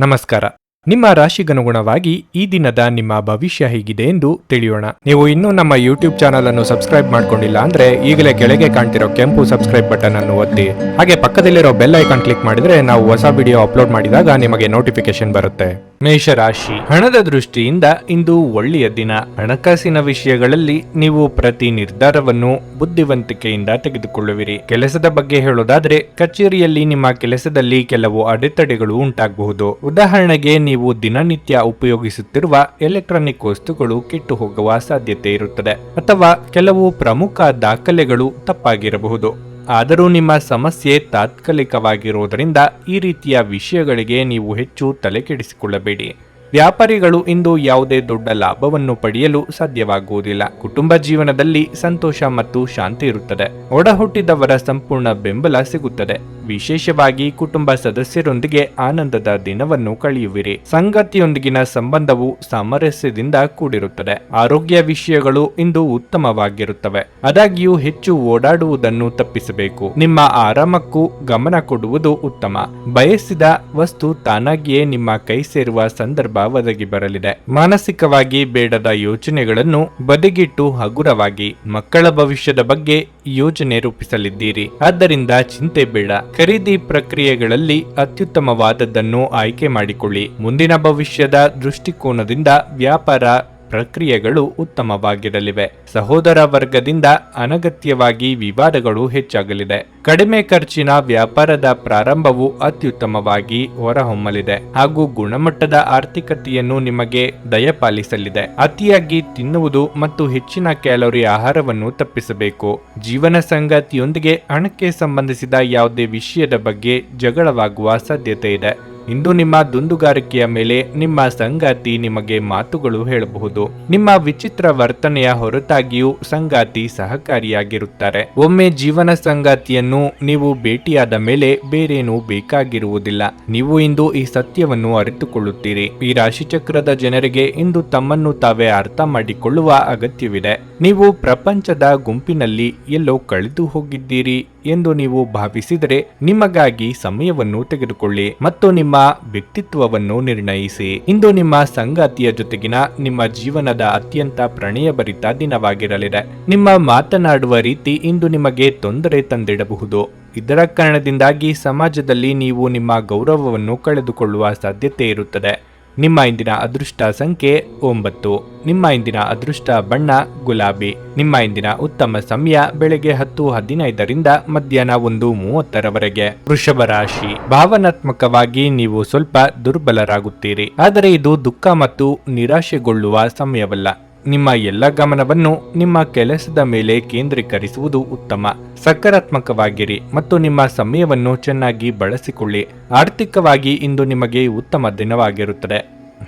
ನಮಸ್ಕಾರ. ನಿಮ್ಮ ರಾಶಿಗನುಗುಣವಾಗಿ ಈ ದಿನದ ನಿಮ್ಮ ಭವಿಷ್ಯ ಹೇಗಿದೆ ಎಂದು ತಿಳಿಯೋಣ. ನೀವು ಇನ್ನೂ ನಮ್ಮ ಯೂಟ್ಯೂಬ್ ಚಾನಲ್ ಅನ್ನು ಸಬ್ಸ್ಕ್ರೈಬ್ ಮಾಡ್ಕೊಂಡಿಲ್ಲ ಅಂದ್ರೆ ಈಗಲೇ ಕೆಳಗೆ ಕಾಣ್ತಿರೋ ಕೆಂಪು ಸಬ್ಸ್ಕ್ರೈಬ್ ಬಟನ್ ಅನ್ನು ಒತ್ತಿ, ಹಾಗೆ ಪಕ್ಕದಲ್ಲಿರೋ ಬೆಲ್ ಐಕಾನ್ ಕ್ಲಿಕ್ ಮಾಡಿದ್ರೆ ನಾವು ಹೊಸ ವಿಡಿಯೋ ಅಪ್ಲೋಡ್ ಮಾಡಿದಾಗ ನಿಮಗೆ ನೋಟಿಫಿಕೇಶನ್ ಬರುತ್ತೆ. ಮೇಷರಾಶಿ, ಹಣದ ದೃಷ್ಟಿಯಿಂದ ಇಂದು ಒಳ್ಳೆಯ ದಿನ. ಹಣಕಾಸಿನ ವಿಷಯಗಳಲ್ಲಿ ನೀವು ಪ್ರತಿ ನಿರ್ಧಾರವನ್ನು ಬುದ್ಧಿವಂತಿಕೆಯಿಂದ ತೆಗೆದುಕೊಳ್ಳುವಿರಿ. ಕೆಲಸದ ಬಗ್ಗೆ ಹೇಳೋದಾದ್ರೆ ಕಚೇರಿಯಲ್ಲಿ ನಿಮ್ಮ ಕೆಲಸದಲ್ಲಿ ಕೆಲವು ಅಡೆತಡೆಗಳು ಉಂಟಾಗಬಹುದು. ಉದಾಹರಣೆಗೆ, ನೀವು ದಿನನಿತ್ಯ ಉಪಯೋಗಿಸುತ್ತಿರುವ ಎಲೆಕ್ಟ್ರಾನಿಕ್ ವಸ್ತುಗಳು ಕೆಟ್ಟು ಹೋಗುವ ಸಾಧ್ಯತೆ ಇರುತ್ತದೆ, ಅಥವಾ ಕೆಲವು ಪ್ರಮುಖ ದಾಖಲೆಗಳು ತಪ್ಪಾಗಿರಬಹುದು. ಆದರೂ ನಿಮ್ಮ ಸಮಸ್ಯೆ ತಾತ್ಕಾಲಿಕವಾಗಿರುವುದರಿಂದ ಈ ರೀತಿಯ ವಿಷಯಗಳಿಗೆ ನೀವು ಹೆಚ್ಚು ತಲೆಕೆಡಿಸಿಕೊಳ್ಳಬೇಡಿ. ವ್ಯಾಪಾರಿಗಳು ಇಂದು ಯಾವುದೇ ದೊಡ್ಡ ಲಾಭವನ್ನು ಪಡೆಯಲು ಸಾಧ್ಯವಾಗುವುದಿಲ್ಲ. ಕುಟುಂಬ ಜೀವನದಲ್ಲಿ ಸಂತೋಷ ಮತ್ತು ಶಾಂತಿ ಇರುತ್ತದೆ. ಒಡಹುಟ್ಟಿದವರ ಸಂಪೂರ್ಣ ಬೆಂಬಲ ಸಿಗುತ್ತದೆ. ವಿಶೇಷವಾಗಿ ಕುಟುಂಬ ಸದಸ್ಯರೊಂದಿಗೆ ಆನಂದದ ದಿನವನ್ನು ಕಳೆಯುವಿರಿ. ಸಂಗಾತಿಯೊಂದಿಗಿನ ಸಂಬಂಧವು ಸಾಮರಸ್ಯದಿಂದ ಕೂಡಿರುತ್ತದೆ. ಆರೋಗ್ಯ ವಿಷಯಗಳು ಇಂದು ಉತ್ತಮವಾಗಿರುತ್ತವೆ. ಆದಾಗ್ಯೂ ಹೆಚ್ಚು ಓಡಾಡುವುದನ್ನು ತಪ್ಪಿಸಬೇಕು. ನಿಮ್ಮ ಆರಾಮಕ್ಕೂ ಗಮನ ಕೊಡುವುದು ಉತ್ತಮ. ಬಯಸಿದ ವಸ್ತು ತಾನಾಗಿಯೇ ನಿಮ್ಮ ಕೈ ಸೇರುವ ಸಂದರ್ಭ ಒದಗಿ ಬರಲಿದೆ. ಮಾನಸಿಕವಾಗಿ ಬೇಡದ ಯೋಚನೆಗಳನ್ನು ಬದಿಗಿಟ್ಟು ಹಗುರವಾಗಿ ಮಕ್ಕಳ ಭವಿಷ್ಯದ ಬಗ್ಗೆ ಯೋಜನೆ ರೂಪಿಸಲಿದ್ದೀರಿ. ಆದ್ದರಿಂದ ಚಿಂತೆ ಬೇಡ. ಖರೀದಿ ಪ್ರಕ್ರಿಯೆಗಳಲ್ಲಿ ಅತ್ಯುತ್ತಮವಾದದ್ದನ್ನು ಆಯ್ಕೆ ಮಾಡಿಕೊಳ್ಳಿ. ಮುಂದಿನ ಭವಿಷ್ಯದ ದೃಷ್ಟಿಕೋನದಿಂದ ವ್ಯಾಪಾರ ಪ್ರಕ್ರಿಯೆಗಳು ಉತ್ತಮವಾಗಿರಲಿವೆ. ಸಹೋದರ ವರ್ಗದಿಂದ ಅನಗತ್ಯವಾಗಿ ವಿವಾದಗಳು ಹೆಚ್ಚಾಗಲಿದೆ. ಕಡಿಮೆ ಖರ್ಚಿನ ವ್ಯಾಪಾರದ ಪ್ರಾರಂಭವು ಅತ್ಯುತ್ತಮವಾಗಿ ಹೊರಹೊಮ್ಮಲಿದೆ ಹಾಗೂ ಗುಣಮಟ್ಟದ ಆರ್ಥಿಕತೆಯನ್ನು ನಿಮಗೆ ದಯಪಾಲಿಸಲಿದೆ. ಅತಿಯಾಗಿ ತಿನ್ನುವುದು ಮತ್ತು ಹೆಚ್ಚಿನ ಕ್ಯಾಲೋರಿ ಆಹಾರವನ್ನು ತಪ್ಪಿಸಬೇಕು. ಜೀವನ ಸಂಗಾತಿಯೊಂದಿಗೆ ಹಣಕ್ಕೆ ಸಂಬಂಧಿಸಿದ ಯಾವುದೇ ವಿಷಯದ ಬಗ್ಗೆ ಜಗಳವಾಗುವ ಸಾಧ್ಯತೆ ಇದೆ. ಇಂದು ನಿಮ್ಮ ದುಂದುಗಾರಿಕೆಯ ಮೇಲೆ ನಿಮ್ಮ ಸಂಗಾತಿ ನಿಮಗೆ ಮಾತುಗಳು ಹೇಳಬಹುದು. ನಿಮ್ಮ ವಿಚಿತ್ರ ವರ್ತನೆಯ ಹೊರತಾಗಿಯೂ ಸಂಗಾತಿ ಸಹಕಾರಿಯಾಗಿರುತ್ತಾರೆ. ಒಮ್ಮೆ ಜೀವನ ಸಂಗಾತಿಯನ್ನು ನೀವು ಭೇಟಿಯಾದ ಮೇಲೆ ಬೇರೇನೂ ಬೇಕಾಗಿರುವುದಿಲ್ಲ. ನೀವು ಇಂದು ಈ ಸತ್ಯವನ್ನು ಅರಿತುಕೊಳ್ಳುತ್ತೀರಿ. ಈ ರಾಶಿಚಕ್ರದ ಜನರಿಗೆ ಇಂದು ತಮ್ಮನ್ನು ತಾವೇ ಅರ್ಥ ಮಾಡಿಕೊಳ್ಳುವ ಅಗತ್ಯವಿದೆ. ನೀವು ಪ್ರಪಂಚದ ಗುಂಪಿನಲ್ಲಿ ಎಲ್ಲೋ ಕಳೆದು ಹೋಗಿದ್ದೀರಿ ಎಂದು ನೀವು ಭಾವಿಸಿದರೆ ನಿಮಗಾಗಿ ಸಮಯವನ್ನು ತೆಗೆದುಕೊಳ್ಳಿ ಮತ್ತು ನಿಮ್ಮ ವ್ಯಕ್ತಿತ್ವವನ್ನು ನಿರ್ಣಯಿಸಿ. ಇಂದು ನಿಮ್ಮ ಸಂಗಾತಿಯ ಜೊತೆಗಿನ ನಿಮ್ಮ ಜೀವನದ ಅತ್ಯಂತ ಪ್ರಣಯಭರಿತ ದಿನವಾಗಿರಲಿದೆ. ನಿಮ್ಮ ಮಾತನಾಡುವ ರೀತಿ ಇಂದು ನಿಮಗೆ ತೊಂದರೆ ತಂದಿಡಬಹುದು. ಇದರ ಕಾರಣದಿಂದಾಗಿ ಸಮಾಜದಲ್ಲಿ ನೀವು ನಿಮ್ಮ ಗೌರವವನ್ನು ಕಳೆದುಕೊಳ್ಳುವ ಸಾಧ್ಯತೆ ಇರುತ್ತದೆ. ನಿಮ್ಮ ಇಂದಿನ ಅದೃಷ್ಟ ಸಂಖ್ಯೆ 9. ನಿಮ್ಮ ಇಂದಿನ ಅದೃಷ್ಟ ಬಣ್ಣ ಗುಲಾಬಿ. ನಿಮ್ಮ ಇಂದಿನ ಉತ್ತಮ ಸಮಯ ಬೆಳಗ್ಗೆ 10:15ರಿಂದ ಮಧ್ಯಾಹ್ನ 1:30ರವರೆಗೆ. ವೃಷಭ ರಾಶಿ, ಭಾವನಾತ್ಮಕವಾಗಿ ನೀವು ಸ್ವಲ್ಪ ದುರ್ಬಲರಾಗುತ್ತೀರಿ. ಆದರೆ ಇದು ದುಃಖ ಮತ್ತು ನಿರಾಶೆಗೊಳ್ಳುವ ಸಮಯವಲ್ಲ. ನಿಮ್ಮ ಎಲ್ಲ ಗಮನವನ್ನು ನಿಮ್ಮ ಕೆಲಸದ ಮೇಲೆ ಕೇಂದ್ರೀಕರಿಸುವುದು ಉತ್ತಮ. ಸಕಾರಾತ್ಮಕವಾಗಿರಿ ಮತ್ತು ನಿಮ್ಮ ಸಮಯವನ್ನು ಚೆನ್ನಾಗಿ ಬಳಸಿಕೊಳ್ಳಿ. ಆರ್ಥಿಕವಾಗಿ ಇಂದು ನಿಮಗೆ ಉತ್ತಮ ದಿನವಾಗಿರುತ್ತದೆ.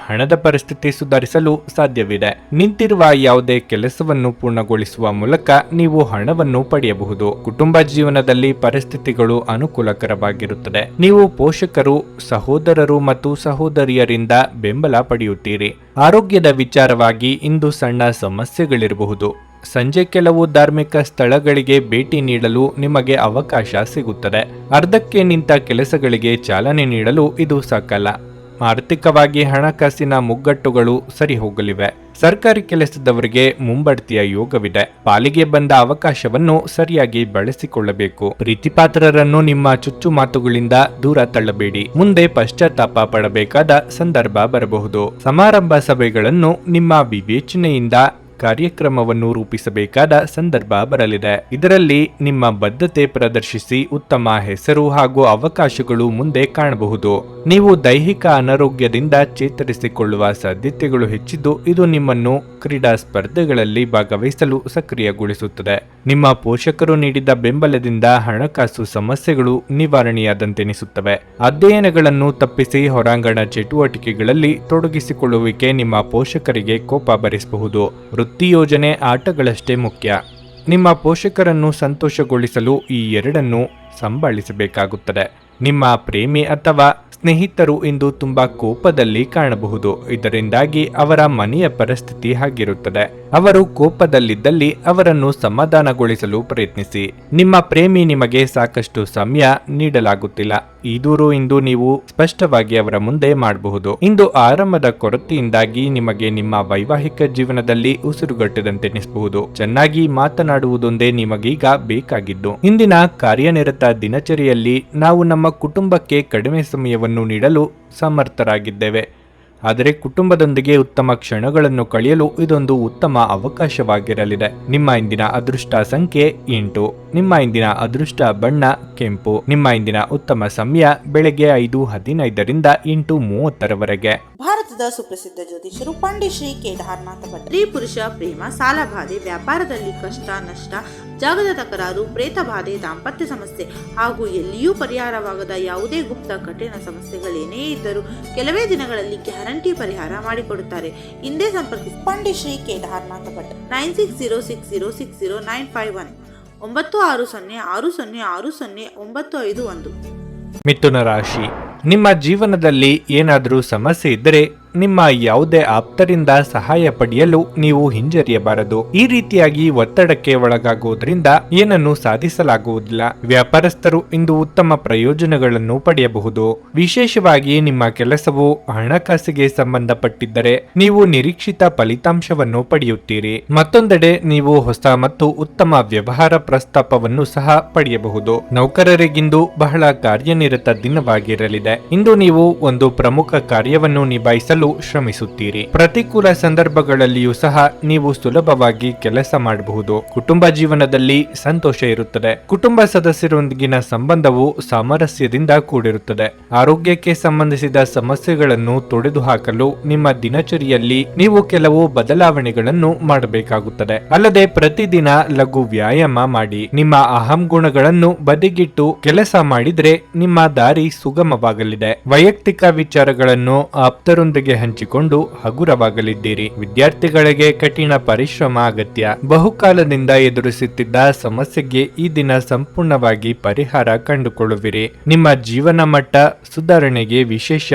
ಹಣದ ಪರಿಸ್ಥಿತಿ ಸುಧಾರಿಸಲು ಸಾಧ್ಯವಿದೆ. ನಿಂತಿರುವ ಯಾವುದೇ ಕೆಲಸವನ್ನು ಪೂರ್ಣಗೊಳಿಸುವ ಮೂಲಕ ನೀವು ಹಣವನ್ನು ಪಡೆಯಬಹುದು. ಕುಟುಂಬ ಜೀವನದಲ್ಲಿ ಪರಿಸ್ಥಿತಿಗಳು ಅನುಕೂಲಕರವಾಗಿರುತ್ತದೆ. ನೀವು ಪೋಷಕರು, ಸಹೋದರರು ಮತ್ತು ಸಹೋದರಿಯರಿಂದ ಬೆಂಬಲ ಪಡೆಯುತ್ತೀರಿ. ಆರೋಗ್ಯದ ವಿಚಾರವಾಗಿ ಇಂದು ಸಣ್ಣ ಸಮಸ್ಯೆಗಳಿರಬಹುದು. ಸಂಜೆ ಕೆಲವು ಧಾರ್ಮಿಕ ಸ್ಥಳಗಳಿಗೆ ಭೇಟಿ ನೀಡಲು ನಿಮಗೆ ಅವಕಾಶ ಸಿಗುತ್ತದೆ. ಅರ್ಧಕ್ಕೆ ನಿಂತ ಕೆಲಸಗಳಿಗೆ ಚಾಲನೆ ನೀಡಲು ಇದು ಸಕಾಲ. ಆರ್ಥಿಕವಾಗಿ ಹಣಕಾಸಿನ ಮುಗ್ಗಟ್ಟುಗಳು ಸರಿ ಹೋಗಲಿವೆ. ಸರ್ಕಾರಿ ಕೆಲಸದವರಿಗೆ ಮುಂಬಡ್ತಿಯ ಯೋಗವಿದೆ. ಪಾಲಿಗೆ ಬಂದ ಅವಕಾಶವನ್ನು ಸರಿಯಾಗಿ ಬಳಸಿಕೊಳ್ಳಬೇಕು. ಪ್ರೀತಿಪಾತ್ರರನ್ನು ನಿಮ್ಮ ಚುಚ್ಚು ಮಾತುಗಳಿಂದ ದೂರ ತಳ್ಳಬೇಡಿ. ಮುಂದೆ ಪಶ್ಚಾತ್ತಾಪ ಪಡಬೇಕಾದ ಸಂದರ್ಭ ಬರಬಹುದು. ಸಮಾರಂಭ ಸಭೆಗಳನ್ನು ನಿಮ್ಮ ವಿವೇಚನೆಯಿಂದ ಕಾರ್ಯಕ್ರಮವನ್ನು ರೂಪಿಸಬೇಕಾದ ಸಂದರ್ಭ ಬರಲಿದೆ. ಇದರಲ್ಲಿ ನಿಮ್ಮ ಬದ್ಧತೆ ಪ್ರದರ್ಶಿಸಿ ಉತ್ತಮ ಹೆಸರು ಹಾಗೂ ಅವಕಾಶಗಳು ಮುಂದೆ ಕಾಣಬಹುದು. ನೀವು ದೈಹಿಕ ಅನಾರೋಗ್ಯದಿಂದ ಚೇತರಿಸಿಕೊಳ್ಳುವ ಸಾಧ್ಯತೆಗಳು ಹೆಚ್ಚಿದ್ದು ಇದು ನಿಮ್ಮನ್ನು ಕ್ರೀಡಾ ಸ್ಪರ್ಧೆಗಳಲ್ಲಿ ಭಾಗವಹಿಸಲು ಸಕ್ರಿಯಗೊಳಿಸುತ್ತದೆ. ನಿಮ್ಮ ಪೋಷಕರು ನೀಡಿದ ಬೆಂಬಲದಿಂದ ಹಣಕಾಸು ಸಮಸ್ಯೆಗಳು ನಿವಾರಣೆಯಾದಂತೆನಿಸುತ್ತವೆ. ಅಧ್ಯಯನಗಳನ್ನು ತಪ್ಪಿಸಿ ಹೊರಾಂಗಣ ಚಟುವಟಿಕೆಗಳಲ್ಲಿ ತೊಡಗಿಸಿಕೊಳ್ಳುವಿಕೆ ನಿಮ್ಮ ಪೋಷಕರಿಗೆ ಕೋಪ ಭರಿಸಬಹುದು. ವೃತ್ತಿ ಯೋಜನೆ ಆಟಗಳಷ್ಟೇ ಮುಖ್ಯ. ನಿಮ್ಮ ಪೋಷಕರನ್ನು ಸಂತೋಷಗೊಳಿಸಲು ಈ ಎರಡನ್ನು ಸಂಭಾಳಿಸಬೇಕಾಗುತ್ತದೆ. ನಿಮ್ಮ ಪ್ರೇಮಿ ಅಥವಾ ಸ್ನೇಹಿತರು ಇಂದು ತುಂಬಾ ಕೋಪದಲ್ಲಿ ಕಾಣಬಹುದು. ಇದರಿಂದಾಗಿ ಅವರ ಮನೆಯ ಪರಿಸ್ಥಿತಿ ಹಾಗಿರುತ್ತದೆ. ಅವರು ಕೋಪದಲ್ಲಿದ್ದಲ್ಲಿ ಅವರನ್ನು ಸಮಾಧಾನಗೊಳಿಸಲು ಪ್ರಯತ್ನಿಸಿ. ನಿಮ್ಮ ಪ್ರೇಮಿ ನಿಮಗೆ ಸಾಕಷ್ಟು ಸಮಯ ನೀಡಲಾಗುತ್ತಿಲ್ಲ. ಈ ದೂರು ಇಂದು ನೀವು ಸ್ಪಷ್ಟವಾಗಿ ಅವರ ಮುಂದೆ ಮಾಡಬಹುದು. ಇಂದು ಆರಂಭದ ಕೊರತೆಯಿಂದಾಗಿ ನಿಮಗೆ ನಿಮ್ಮ ವೈವಾಹಿಕ ಜೀವನದಲ್ಲಿ ಉಸಿರುಗಟ್ಟದಂತೆನಿಸಬಹುದು. ಚೆನ್ನಾಗಿ ಮಾತನಾಡುವುದೊಂದೇ ನಿಮಗೀಗ ಬೇಕಾಗಿದ್ದು. ಇಂದಿನ ಕಾರ್ಯನಿರತ ದಿನಚರಿಯಲ್ಲಿ ನಾವು ನಮ್ಮ ಕುಟುಂಬಕ್ಕೆ ಕಡಿಮೆ ಸಮಯವನ್ನು ನೀಡಲು ಸಮರ್ಥರಾಗಿದ್ದೇವೆ. ಆದರೆ ಕುಟುಂಬದೊಂದಿಗೆ ಉತ್ತಮ ಕ್ಷಣಗಳನ್ನು ಕಳೆಯಲು ಇದೊಂದು ಉತ್ತಮ ಅವಕಾಶವಾಗಿರಲಿದೆ. ನಿಮ್ಮ ಇಂದಿನ ಅದೃಷ್ಟ ಸಂಖ್ಯೆ 8. ನಿಮ್ಮ ಇಂದಿನ ಅದೃಷ್ಟ ಬಣ್ಣ ಕೆಂಪು. ನಿಮ್ಮ ಇಂದಿನ ಉತ್ತಮ ಸಮಯ ಬೆಳಗ್ಗೆ 5:15ರಿಂದ 8:30ರವರೆಗೆ. ಭಾರತದ ಸುಪ್ರಸಿದ್ಧ ಜ್ಯೋತಿಷರು ಪಂಡಿತ್ ಶ್ರೀ ಕೇದಾರನಾಥ ಭಟ್. ಸ್ತ್ರೀ ಪುರುಷ ಪ್ರೇಮ, ಸಾಲಬಾಧೆ, ವ್ಯಾಪಾರದಲ್ಲಿ ಕಷ್ಟ ನಷ್ಟ, ಜಾಗದ ತಕರಾರು, ಪ್ರೇತ ಬಾಧೆ, ದಾಂಪತ್ಯ ಸಮಸ್ಯೆ ಹಾಗೂ ಎಲ್ಲಿಯೂ ಪರಿಹಾರವಾಗದ ಯಾವುದೇ ಗುಪ್ತ ಕಠಿಣ ಸಮಸ್ಯೆಗಳೇನೇ ಇದ್ದರೂ ಕೆಲವೇ ದಿನಗಳಲ್ಲಿ ಗ್ಯಾರಂಟಿ ಪರಿಹಾರ ಮಾಡಿಕೊಡುತ್ತಾರೆ. ಹಿಂದೆ ಸಂಪರ್ಕಿಸಿ ಪಂಡಿತ್ ಶ್ರೀ ಕೇದಾರನಾಥ ಭಟ್ 9606060951 9606060951. ಮಿಥುನ ರಾಶಿ. ನಿಮ್ಮ ಜೀವನದಲ್ಲಿ ಏನಾದರೂ ಸಮಸ್ಯೆ ಇದ್ದರೆ ನಿಮ್ಮ ಯಾವುದೇ ಆಪ್ತರಿಂದ ಸಹಾಯ ಪಡೆಯಲು ನೀವು ಹಿಂಜರಿಯಬಾರದು. ಈ ರೀತಿಯಾಗಿ ಒತ್ತಡಕ್ಕೆ ಒಳಗಾಗುವುದರಿಂದ ಏನನ್ನು ಸಾಧಿಸಲಾಗುವುದಿಲ್ಲ. ವ್ಯಾಪಾರಸ್ಥರು ಇಂದು ಉತ್ತಮ ಪ್ರಯೋಜನಗಳನ್ನು ಪಡೆಯಬಹುದು. ವಿಶೇಷವಾಗಿ ನಿಮ್ಮ ಕೆಲಸವು ಹಣಕಾಸಿಗೆ ಸಂಬಂಧಪಟ್ಟಿದ್ದರೆ ನೀವು ನಿರೀಕ್ಷಿತ ಫಲಿತಾಂಶವನ್ನು ಪಡೆಯುತ್ತೀರಿ. ಮತ್ತೊಂದೆಡೆ ನೀವು ಹೊಸ ಮತ್ತು ಉತ್ತಮ ವ್ಯವಹಾರ ಪ್ರಸ್ತಾಪವನ್ನು ಸಹ ಪಡೆಯಬಹುದು. ನೌಕರರಿಗಿಂದು ಬಹಳ ಕಾರ್ಯನಿರತ ದಿನವಾಗಿರಲಿದೆ. ಇಂದು ನೀವು ಒಂದು ಪ್ರಮುಖ ಕಾರ್ಯವನ್ನು ನಿಭಾಯಿಸಲು ಶ್ರಮಿಸುತ್ತೀರಿ. ಪ್ರತಿಕೂಲ ಸಂದರ್ಭಗಳಲ್ಲಿಯೂ ಸಹ ನೀವು ಸುಲಭವಾಗಿ ಕೆಲಸ ಮಾಡಬಹುದು. ಕುಟುಂಬ ಜೀವನದಲ್ಲಿ ಸಂತೋಷ ಇರುತ್ತದೆ. ಕುಟುಂಬ ಸದಸ್ಯರೊಂದಿಗಿನ ಸಂಬಂಧವು ಸಾಮರಸ್ಯದಿಂದ ಕೂಡಿರುತ್ತದೆ. ಆರೋಗ್ಯಕ್ಕೆ ಸಂಬಂಧಿಸಿದ ಸಮಸ್ಯೆಗಳನ್ನು ತೊಡೆದುಹಾಕಲು ನಿಮ್ಮ ದಿನಚರಿಯಲ್ಲಿ ನೀವು ಕೆಲವು ಬದಲಾವಣೆಗಳನ್ನು ಮಾಡಬೇಕಾಗುತ್ತದೆ. ಅಲ್ಲದೆ ಪ್ರತಿದಿನ ಲಘು ವ್ಯಾಯಾಮ ಮಾಡಿ. ನಿಮ್ಮ ಅಹಂ ಗುಣಗಳನ್ನು ಬದಿಗಿಟ್ಟು ಕೆಲಸ ಮಾಡಿದ್ರೆ ನಿಮ್ಮ ದಾರಿ ಸುಗಮವಾಗಲಿದೆ. ವೈಯಕ್ತಿಕ ವಿಚಾರಗಳನ್ನು ಆಪ್ತರೊಂದಿಗೆ ಹಂಚಿಕೊಂಡು ಹಗುರವಾಗಲಿದ್ದೀರಿ. ವಿದ್ಯಾರ್ಥಿಗಳಿಗೆ ಕಠಿಣ ಪರಿಶ್ರಮ ಅಗತ್ಯ. ಬಹುಕಾಲದಿಂದ ಎದುರಿಸುತ್ತಿದ್ದ ಸಮಸ್ಯೆಗೆ ಈ ದಿನ ಸಂಪೂರ್ಣವಾಗಿ ಪರಿಹಾರ ಕಂಡುಕೊಳ್ಳುವಿರಿ. ನಿಮ್ಮ ಜೀವನ ಮಟ್ಟ ಸುಧಾರಣೆಗೆ ವಿಶೇಷ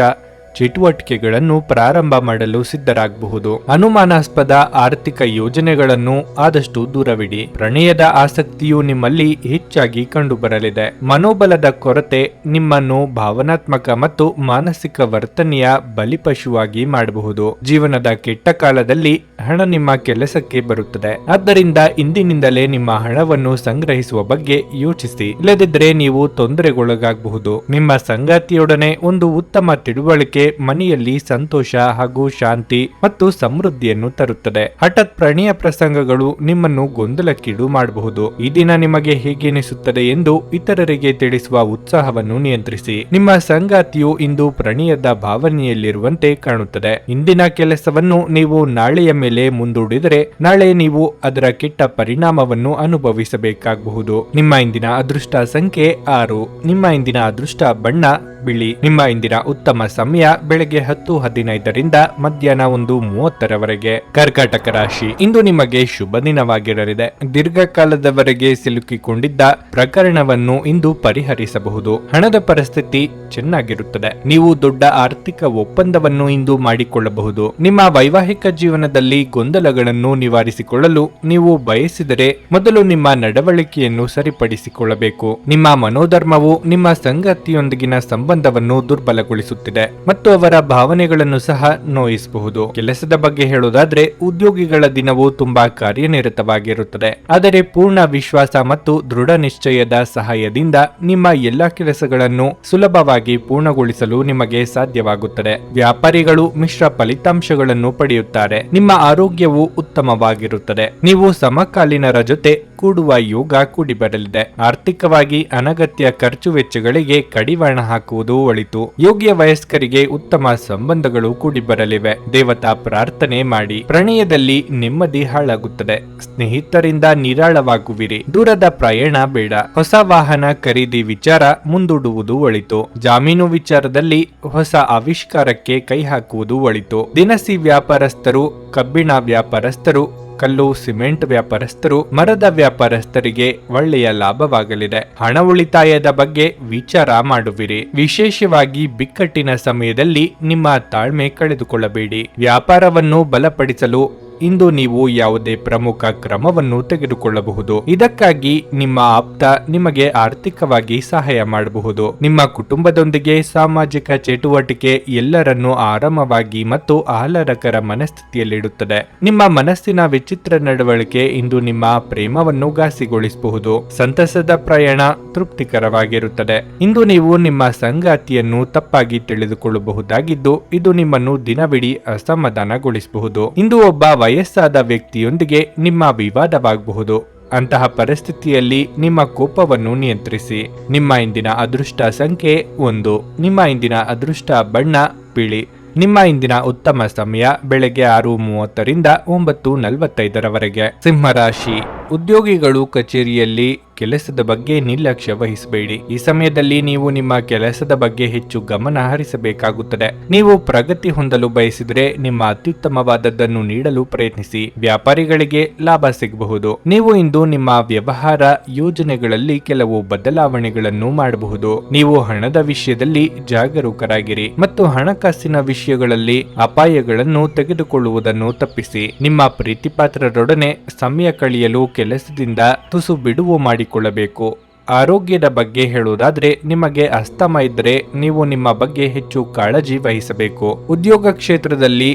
ಚಟುವಟಿಕೆಗಳನ್ನು ಪ್ರಾರಂಭ ಮಾಡಲು ಸಿದ್ಧರಾಗಬಹುದು. ಅನುಮಾನಾಸ್ಪದ ಆರ್ಥಿಕ ಯೋಜನೆಗಳನ್ನು ಆದಷ್ಟು ದೂರವಿಡಿ. ಪ್ರಣಯದ ಆಸಕ್ತಿಯು ನಿಮ್ಮಲ್ಲಿ ಹೆಚ್ಚಾಗಿ ಕಂಡುಬರಲಿದೆ. ಮನೋಬಲದ ಕೊರತೆ ನಿಮ್ಮನ್ನು ಭಾವನಾತ್ಮಕ ಮತ್ತು ಮಾನಸಿಕ ವರ್ತನೆಯ ಬಲಿಪಶುವಾಗಿ ಮಾಡಬಹುದು. ಜೀವನದ ಕೆಟ್ಟ ಕಾಲದಲ್ಲಿ ಹಣ ನಿಮ್ಮ ಕೆಲಸಕ್ಕೆ ಬರುತ್ತದೆ. ಆದ್ದರಿಂದ ಇಂದಿನಿಂದಲೇ ನಿಮ್ಮ ಹಣವನ್ನು ಸಂಗ್ರಹಿಸುವ ಬಗ್ಗೆ ಯೋಚಿಸಿ. ಇಲ್ಲದಿದ್ದರೆ ನೀವು ತೊಂದರೆಗೊಳಗಾಗಬಹುದು. ನಿಮ್ಮ ಸಂಗಾತಿಯೊಡನೆ ಒಂದು ಉತ್ತಮ ತಿಳುವಳಿಕೆ ಮನೆಯಲ್ಲಿ ಸಂತೋಷ ಹಾಗೂ ಶಾಂತಿ ಮತ್ತು ಸಮೃದ್ಧಿಯನ್ನು ತರುತ್ತದೆ. ಹಠಾತ್ ಪ್ರಣಯ ಪ್ರಸಂಗಗಳು ನಿಮ್ಮನ್ನು ಗೊಂದಲಕ್ಕೀಡು ಮಾಡಬಹುದು. ಈ ದಿನ ನಿಮಗೆ ಹೇಗೆನಿಸುತ್ತದೆ ಎಂದು ಇತರರಿಗೆ ತಿಳಿಸುವ ಉತ್ಸಾಹವನ್ನು ನಿಯಂತ್ರಿಸಿ. ನಿಮ್ಮ ಸಂಗಾತಿಯು ಇಂದು ಪ್ರಣಯದ ಭಾವನೆಯಲ್ಲಿರುವಂತೆ ಕಾಣುತ್ತದೆ. ಇಂದಿನ ಕೆಲಸವನ್ನು ನೀವು ನಾಳೆಯ ಮೇಲೆ ಮುಂದೂಡಿದರೆ ನಾಳೆ ನೀವು ಅದರ ಕೆಟ್ಟ ಪರಿಣಾಮವನ್ನು ಅನುಭವಿಸಬೇಕಾಗಬಹುದು. ನಿಮ್ಮ ಇಂದಿನ ಅದೃಷ್ಟ ಸಂಖ್ಯೆ 6. ನಿಮ್ಮ ಇಂದಿನ ಅದೃಷ್ಟ ಬಣ್ಣ ಬಿಳಿ. ನಿಮ್ಮ ಇಂದಿನ ಉತ್ತಮ ಸಮಯ ಬೆಳಗ್ಗೆ 10:15ರಿಂದ ಮಧ್ಯಾಹ್ನ 1:30ರವರೆಗೆ. ಕರ್ಕಾಟಕ ರಾಶಿ. ಇಂದು ನಿಮಗೆ ಶುಭ ದಿನವಾಗಿರಲಿದೆ. ದೀರ್ಘಕಾಲದವರೆಗೆ ಸಿಲುಕಿಕೊಂಡಿದ್ದ ಪ್ರಕರಣವನ್ನು ಇಂದು ಪರಿಹರಿಸಬಹುದು. ಹಣದ ಪರಿಸ್ಥಿತಿ ಚೆನ್ನಾಗಿರುತ್ತದೆ. ನೀವು ದೊಡ್ಡ ಆರ್ಥಿಕ ಒಪ್ಪಂದವನ್ನು ಇಂದು ಮಾಡಿಕೊಳ್ಳಬಹುದು. ನಿಮ್ಮ ವೈವಾಹಿಕ ಜೀವನದಲ್ಲಿ ಗೊಂದಲಗಳನ್ನು ನಿವಾರಿಸಿಕೊಳ್ಳಲು ನೀವು ಬಯಸಿದರೆ ಮೊದಲು ನಿಮ್ಮ ನಡವಳಿಕೆಯನ್ನು ಸರಿಪಡಿಸಿಕೊಳ್ಳಬೇಕು. ನಿಮ್ಮ ಮನೋಧರ್ಮವು ನಿಮ್ಮ ಸಂಗಾತಿಯೊಂದಿಗಿನ ಸಂಬಂಧವನ್ನು ದುರ್ಬಲಗೊಳಿಸುತ್ತಿದೆ ಮತ್ತು ಅವರ ಭಾವನೆಗಳನ್ನು ಸಹ ನೋಯಿಸಬಹುದು. ಕೆಲಸದ ಬಗ್ಗೆ ಹೇಳುವುದಾದ್ರೆ ಉದ್ಯೋಗಿಗಳ ದಿನವು ತುಂಬಾ ಕಾರ್ಯನಿರತವಾಗಿರುತ್ತದೆ. ಆದರೆ ಪೂರ್ಣ ವಿಶ್ವಾಸ ಮತ್ತು ದೃಢ ನಿಶ್ಚಯದ ಸಹಾಯದಿಂದ ನಿಮ್ಮ ಎಲ್ಲಾ ಕೆಲಸಗಳನ್ನು ಸುಲಭವಾಗಿ ಪೂರ್ಣಗೊಳಿಸಲು ನಿಮಗೆ ಸಾಧ್ಯವಾಗುತ್ತದೆ. ವ್ಯಾಪಾರಿಗಳು ಮಿಶ್ರ ಫಲಿತಾಂಶಗಳನ್ನು ಪಡೆಯುತ್ತಾರೆ. ನಿಮ್ಮ ಆರೋಗ್ಯವು ಉತ್ತಮವಾಗಿರುತ್ತದೆ. ನೀವು ಸಮಕಾಲೀನರ ಜೊತೆ ಕೂಡುವ ಯೋಗ ಕೂಡಿಬರಲಿದೆ. ಆರ್ಥಿಕವಾಗಿ ಅನಗತ್ಯ ಖರ್ಚು ವೆಚ್ಚಗಳಿಗೆ ಕಡಿವಾಣ ಹಾಕುವುದು ಒಳಿತು. ಯೋಗ್ಯ ವಯಸ್ಕರಿಗೆ ಉತ್ತಮ ಸಂಬಂಧಗಳು ಕೂಡಿಬರಲಿವೆ. ದೇವತಾ ಪ್ರಾರ್ಥನೆ ಮಾಡಿ. ಪ್ರಣಯದಲ್ಲಿ ನೆಮ್ಮದಿ ಹಾಳಾಗುತ್ತದೆ. ಸ್ನೇಹಿತರಿಂದ ನಿರಾಳವಾಗುವಿರಿ. ದೂರದ ಪ್ರಯಾಣ ಬೇಡ. ಹೊಸ ವಾಹನ ಖರೀದಿ ವಿಚಾರ ಮುಂದೂಡುವುದು ಒಳಿತು. ಜಾಮೀನು ವಿಚಾರದಲ್ಲಿ ಹೊಸ ಆವಿಷ್ಕಾರಕ್ಕೆ ಕೈ ಹಾಕುವುದು ಒಳಿತು. ದಿನಸಿ ವ್ಯಾಪಾರಸ್ಥರು, ಕಬ್ಬಿಣ ವ್ಯಾಪಾರಸ್ಥರು, ಕಲ್ಲು ಸಿಮೆಂಟ್ ವ್ಯಾಪಾರಸ್ಥರು, ಮರದ ವ್ಯಾಪಾರಸ್ಥರಿಗೆ ಒಳ್ಳೆಯ ಲಾಭವಾಗಲಿದೆ. ಹಣ ಉಳಿತಾಯದ ಬಗ್ಗೆ ವಿಚಾರ ಮಾಡುವಿರಿ. ವಿಶೇಷವಾಗಿ ಬಿಕ್ಕಟ್ಟಿನ ಸಮಯದಲ್ಲಿ ನಿಮ್ಮ ತಾಳ್ಮೆ ಕಳೆದುಕೊಳ್ಳಬೇಡಿ. ವ್ಯಾಪಾರವನ್ನು ಬಲಪಡಿಸಲು ಇಂದು ನೀವು ಯಾವುದೇ ಪ್ರಮುಖ ಕ್ರಮವನ್ನು ತೆಗೆದುಕೊಳ್ಳಬಹುದು. ಇದಕ್ಕಾಗಿ ನಿಮ್ಮ ಆಪ್ತ ನಿಮಗೆ ಆರ್ಥಿಕವಾಗಿ ಸಹಾಯ ಮಾಡಬಹುದು. ನಿಮ್ಮ ಕುಟುಂಬದೊಂದಿಗೆ ಸಾಮಾಜಿಕ ಚಟುವಟಿಕೆ ಎಲ್ಲರನ್ನೂ ಆರಾಮವಾಗಿ ಮತ್ತು ಆಹ್ಲಾದಕರ ಮನಸ್ಥಿತಿಯಲ್ಲಿಡುತ್ತದೆ. ನಿಮ್ಮ ಮನಸ್ಸಿನ ವಿಚಿತ್ರ ನಡವಳಿಕೆ ಇಂದು ನಿಮ್ಮ ಪ್ರೇಮವನ್ನು ಘಾಸಿಗೊಳಿಸಬಹುದು. ಸಂತಸದ ಪ್ರಯಾಣ ತೃಪ್ತಿಕರವಾಗಿರುತ್ತದೆ. ಇಂದು ನೀವು ನಿಮ್ಮ ಸಂಗಾತಿಯನ್ನು ತಪ್ಪಾಗಿ ತಿಳಿದುಕೊಳ್ಳಬಹುದಾಗಿದ್ದು ಇದು ನಿಮ್ಮನ್ನು ದಿನವಿಡೀ ಅಸಮಾಧಾನಗೊಳಿಸಬಹುದು. ಇಂದು ಒಬ್ಬ ವಯಸ್ಸಾದ ವ್ಯಕ್ತಿಯೊಂದಿಗೆ ನಿಮ್ಮ ವಿವಾದವಾಗಬಹುದು. ಅಂತಹ ಪರಿಸ್ಥಿತಿಯಲ್ಲಿ ನಿಮ್ಮ ಕೋಪವನ್ನು ನಿಯಂತ್ರಿಸಿ. ನಿಮ್ಮ ಇಂದಿನ ಅದೃಷ್ಟ ಸಂಖ್ಯೆ 1. ನಿಮ್ಮ ಇಂದಿನ ಅದೃಷ್ಟ ಬಣ್ಣ ಬಿಳಿ. ನಿಮ್ಮ ಇಂದಿನ ಉತ್ತಮ ಸಮಯ ಬೆಳಗ್ಗೆ 6:30ರಿಂದ 9:45ರವರೆಗೆ. ಸಿಂಹರಾಶಿ. ಉದ್ಯೋಗಿಗಳು ಕಚೇರಿಯಲ್ಲಿ ಕೆಲಸದ ಬಗ್ಗೆ ನಿರ್ಲಕ್ಷ್ಯ ವಹಿಸಬೇಡಿ. ಈ ಸಮಯದಲ್ಲಿ ನೀವು ನಿಮ್ಮ ಕೆಲಸದ ಬಗ್ಗೆ ಹೆಚ್ಚು ಗಮನ ಹರಿಸಬೇಕಾಗುತ್ತದೆ. ನೀವು ಪ್ರಗತಿ ಹೊಂದಲು ಬಯಸಿದರೆ ನಿಮ್ಮ ಅತ್ಯುತ್ತಮವಾದದ್ದನ್ನು ನೀಡಲು ಪ್ರಯತ್ನಿಸಿ. ವ್ಯಾಪಾರಿಗಳಿಗೆ ಲಾಭ ಸಿಗಬಹುದು. ನೀವು ಇಂದು ನಿಮ್ಮ ವ್ಯವಹಾರ ಯೋಜನೆಗಳಲ್ಲಿ ಕೆಲವು ಬದಲಾವಣೆಗಳನ್ನು ಮಾಡಬಹುದು. ನೀವು ಹಣದ ವಿಷಯದಲ್ಲಿ ಜಾಗರೂಕರಾಗಿರಿ ಮತ್ತು ಹಣಕಾಸಿನ ವಿಷಯಗಳಲ್ಲಿ ಅಪಾಯಗಳನ್ನು ತೆಗೆದುಕೊಳ್ಳುವುದನ್ನು ತಪ್ಪಿಸಿ. ನಿಮ್ಮ ಪ್ರೀತಿಪಾತ್ರರೊಡನೆ ಸಮಯ ಕಳೆಯಲು ಕೆಲಸದಿಂದ ತುಸು ಬಿಡುವು ಮಾಡಿಕೊಳ್ಳಬೇಕು. ಆರೋಗ್ಯದ ಬಗ್ಗೆ ಹೇಳುವುದಾದ್ರೆ ನಿಮಗೆ ಅಸ್ತಮ ಇದ್ದರೆ ನೀವು ನಿಮ್ಮ ಬಗ್ಗೆ ಹೆಚ್ಚು ಕಾಳಜಿ ವಹಿಸಬೇಕು. ಉದ್ಯೋಗ ಕ್ಷೇತ್ರದಲ್ಲಿ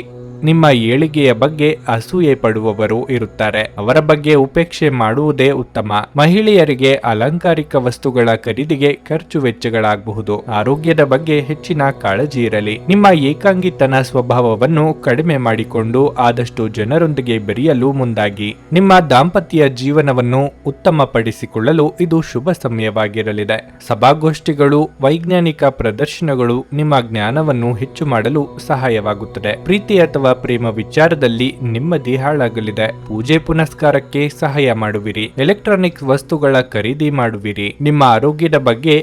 ನಿಮ್ಮ ಏಳಿಗೆಯ ಬಗ್ಗೆ ಅಸೂಯೆ ಪಡುವವರು ಇರುತ್ತಾರೆ. ಅವರ ಬಗ್ಗೆ ಉಪೇಕ್ಷೆ ಮಾಡುವುದೇ ಉತ್ತಮ. ಮಹಿಳೆಯರಿಗೆ ಅಲಂಕಾರಿಕ ವಸ್ತುಗಳ ಖರೀದಿಗೆ ಖರ್ಚು ವೆಚ್ಚಗಳಾಗಬಹುದು. ಆರೋಗ್ಯದ ಬಗ್ಗೆ ಹೆಚ್ಚಿನ ಕಾಳಜಿ ಇರಲಿ. ನಿಮ್ಮ ಏಕಾಂಗಿತನ ಸ್ವಭಾವವನ್ನು ಕಡಿಮೆ ಮಾಡಿಕೊಂಡು ಆದಷ್ಟು ಜನರೊಂದಿಗೆ ಬೆರೆಯಲು ಮುಂದಾಗಿ. ನಿಮ್ಮ ದಾಂಪತ್ಯ ಜೀವನವನ್ನು ಉತ್ತಮಪಡಿಸಿಕೊಳ್ಳಲು ಇದು ಶುಭ ಸಮಯವಾಗಿರಲಿದೆ. ಸಭಾಗೋಷ್ಠಿಗಳು, ವೈಜ್ಞಾನಿಕ ಪ್ರದರ್ಶನಗಳು ನಿಮ್ಮ ಜ್ಞಾನವನ್ನು ಹೆಚ್ಚು ಮಾಡಲು ಸಹಾಯವಾಗುತ್ತದೆ. ಪ್ರೀತಿ ಅಥವಾ ಪ್ರೇಮ ವಿಚಾರದಲ್ಲಿ ನೆಮ್ಮದಿ ಹಾಳಾಗಲಿದೆ. ಪೂಜೆ ಪುನಸ್ಕಾರಕ್ಕೆ ಸಹಾಯ ಮಾಡುವಿರಿ. ಎಲೆಕ್ಟ್ರಾನಿಕ್ಸ್ ವಸ್ತುಗಳ ಖರೀದಿ ಮಾಡುವಿರಿ. ನಿಮ್ಮ ಆರೋಗ್ಯದ ಬಗ್ಗೆ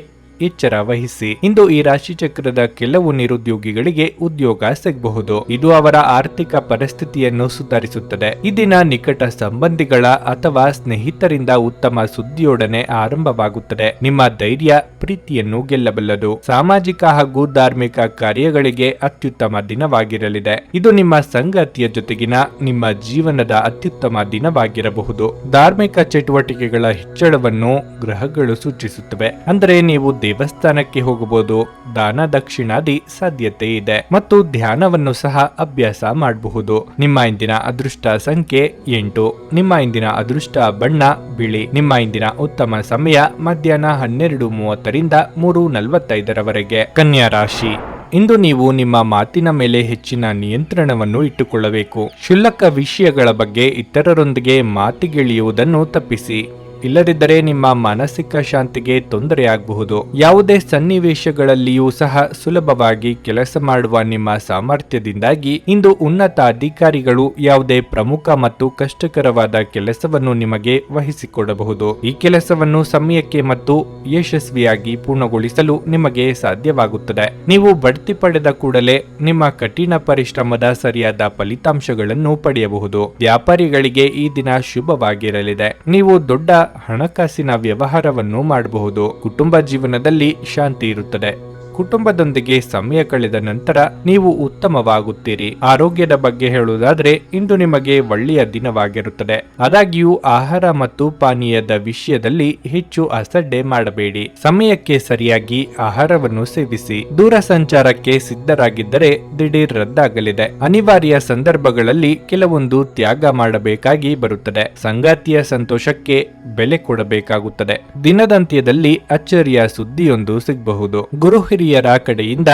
ಎಚ್ಚರ ವಹಿಸಿ. ಇಂದು ಈ ರಾಶಿ ಚಕ್ರದ ಕೆಲವು ನಿರುದ್ಯೋಗಿಗಳಿಗೆ ಉದ್ಯೋಗ ಸಿಗಬಹುದು. ಇದು ಅವರ ಆರ್ಥಿಕ ಪರಿಸ್ಥಿತಿಯನ್ನು ಸುಧಾರಿಸುತ್ತದೆ. ಈ ದಿನ ನಿಕಟ ಸಂಬಂಧಿಗಳ ಅಥವಾ ಸ್ನೇಹಿತರಿಂದ ಉತ್ತಮ ಸುದ್ದಿಯೊಡನೆ ಆರಂಭವಾಗುತ್ತದೆ. ನಿಮ್ಮ ಧೈರ್ಯ ಪ್ರೀತಿಯನ್ನು ಗೆಲ್ಲಬಲ್ಲದು. ಸಾಮಾಜಿಕ ಹಾಗೂ ಧಾರ್ಮಿಕ ಕಾರ್ಯಗಳಿಗೆ ಅತ್ಯುತ್ತಮ ದಿನವಾಗಿರಲಿದೆ. ಇದು ನಿಮ್ಮ ಸಂಗಾತಿಯ ಜೊತೆಗಿನ ನಿಮ್ಮ ಜೀವನದ ಅತ್ಯುತ್ತಮ ದಿನವಾಗಿರಬಹುದು. ಧಾರ್ಮಿಕ ಚಟುವಟಿಕೆಗಳ ಹೆಚ್ಚಳವನ್ನು ಗ್ರಹಗಳು ಸೂಚಿಸುತ್ತವೆ. ಅಂದರೆ ನೀವು ದೇವಸ್ಥಾನಕ್ಕೆ ಹೋಗಬಹುದು. ದಾನ ದಕ್ಷಿಣಾದಿ ಸಾಧ್ಯತೆ ಇದೆ ಮತ್ತು ಧ್ಯಾನವನ್ನು ಸಹ ಅಭ್ಯಾಸ ಮಾಡಬಹುದು. ನಿಮ್ಮ ಇಂದಿನ ಅದೃಷ್ಟ ಸಂಖ್ಯೆ 8. ನಿಮ್ಮ ಇಂದಿನ ಅದೃಷ್ಟ ಬಣ್ಣ ಬಿಳಿ. ನಿಮ್ಮ ಇಂದಿನ ಉತ್ತಮ ಸಮಯ ಮಧ್ಯಾಹ್ನ 12:30ರಿಂದ 3:45ರವರೆಗೆ. ಕನ್ಯಾ ರಾಶಿ. ಇಂದು ನೀವು ನಿಮ್ಮ ಮಾತಿನ ಮೇಲೆ ಹೆಚ್ಚಿನ ನಿಯಂತ್ರಣವನ್ನು ಇಟ್ಟುಕೊಳ್ಳಬೇಕು. ಕ್ಷುಲ್ಲಕ ವಿಷಯಗಳ ಬಗ್ಗೆ ಇತರರೊಂದಿಗೆ ಮಾತಿಗಿಳಿಯುವುದನ್ನು ತಪ್ಪಿಸಿ. ಇಲ್ಲದಿದ್ದರೆ ನಿಮ್ಮ ಮಾನಸಿಕ ಶಾಂತಿಗೆ ತೊಂದರೆಯಾಗಬಹುದು. ಯಾವುದೇ ಸನ್ನಿವೇಶಗಳಲ್ಲಿಯೂ ಸಹ ಸುಲಭವಾಗಿ ಕೆಲಸ ಮಾಡುವ ನಿಮ್ಮ ಸಾಮರ್ಥ್ಯದಿಂದಾಗಿ ಇಂದು ಉನ್ನತ ಅಧಿಕಾರಿಗಳು ಯಾವುದೇ ಪ್ರಮುಖ ಮತ್ತು ಕಷ್ಟಕರವಾದ ಕೆಲಸವನ್ನು ನಿಮಗೆ ವಹಿಸಿಕೊಡಬಹುದು. ಈ ಕೆಲಸವನ್ನು ಸಮಯಕ್ಕೆ ಮತ್ತು ಯಶಸ್ವಿಯಾಗಿ ಪೂರ್ಣಗೊಳಿಸಲು ನಿಮಗೆ ಸಾಧ್ಯವಾಗುತ್ತದೆ. ನೀವು ಬಡ್ತಿ ಪಡೆದ ಕೂಡಲೇ ನಿಮ್ಮ ಕಠಿಣ ಪರಿಶ್ರಮದ ಸರಿಯಾದ ಫಲಿತಾಂಶಗಳನ್ನು ಪಡೆಯಬಹುದು. ವ್ಯಾಪಾರಿಗಳಿಗೆ ಈ ದಿನ ಶುಭವಾಗಿರಲಿದೆ. ನೀವು ದೊಡ್ಡ ಹಣಕಾಸಿನ ವ್ಯವಹಾರವನ್ನು ಮಾಡಬಹುದು. ಕುಟುಂಬ ಜೀವನದಲ್ಲಿ ಶಾಂತಿ ಇರುತ್ತದೆ. ಕುಟುಂಬದೊಂದಿಗೆ ಸಮಯ ಕಳೆದ ನಂತರ ನೀವು ಉತ್ತಮವಾಗುತ್ತೀರಿ. ಆರೋಗ್ಯದ ಬಗ್ಗೆ ಹೇಳುವುದಾದ್ರೆ ಇಂದು ನಿಮಗೆ ಒಳ್ಳೆಯ ದಿನವಾಗಿರುತ್ತದೆ. ಆದಾಗ್ಯೂ ಆಹಾರ ಮತ್ತು ಪಾನೀಯದ ವಿಷಯದಲ್ಲಿ ಹೆಚ್ಚು ಅಸಡ್ಡೆ ಮಾಡಬೇಡಿ. ಸಮಯಕ್ಕೆ ಸರಿಯಾಗಿ ಆಹಾರವನ್ನು ಸೇವಿಸಿ. ದೂರ ಸಂಚಾರಕ್ಕೆ ಸಿದ್ಧರಾಗಿದ್ದರೆ ದಿಢೀರ್ ರದ್ದಾಗಲಿದೆ. ಅನಿವಾರ್ಯ ಸಂದರ್ಭಗಳಲ್ಲಿ ಕೆಲವೊಂದು ತ್ಯಾಗ ಮಾಡಬೇಕಾಗಿ ಬರುತ್ತದೆ. ಸಂಗಾತಿಯ ಸಂತೋಷಕ್ಕೆ ಬೆಲೆ ಕೊಡಬೇಕಾಗುತ್ತದೆ. ದಿನದಂತ್ಯದಲ್ಲಿ ಅಚ್ಚರಿಯ ಸುದ್ದಿಯೊಂದು ಸಿಗಬಹುದು. ಗುರು ಹಿರಿಯರ ಕಡೆಯಿಂದ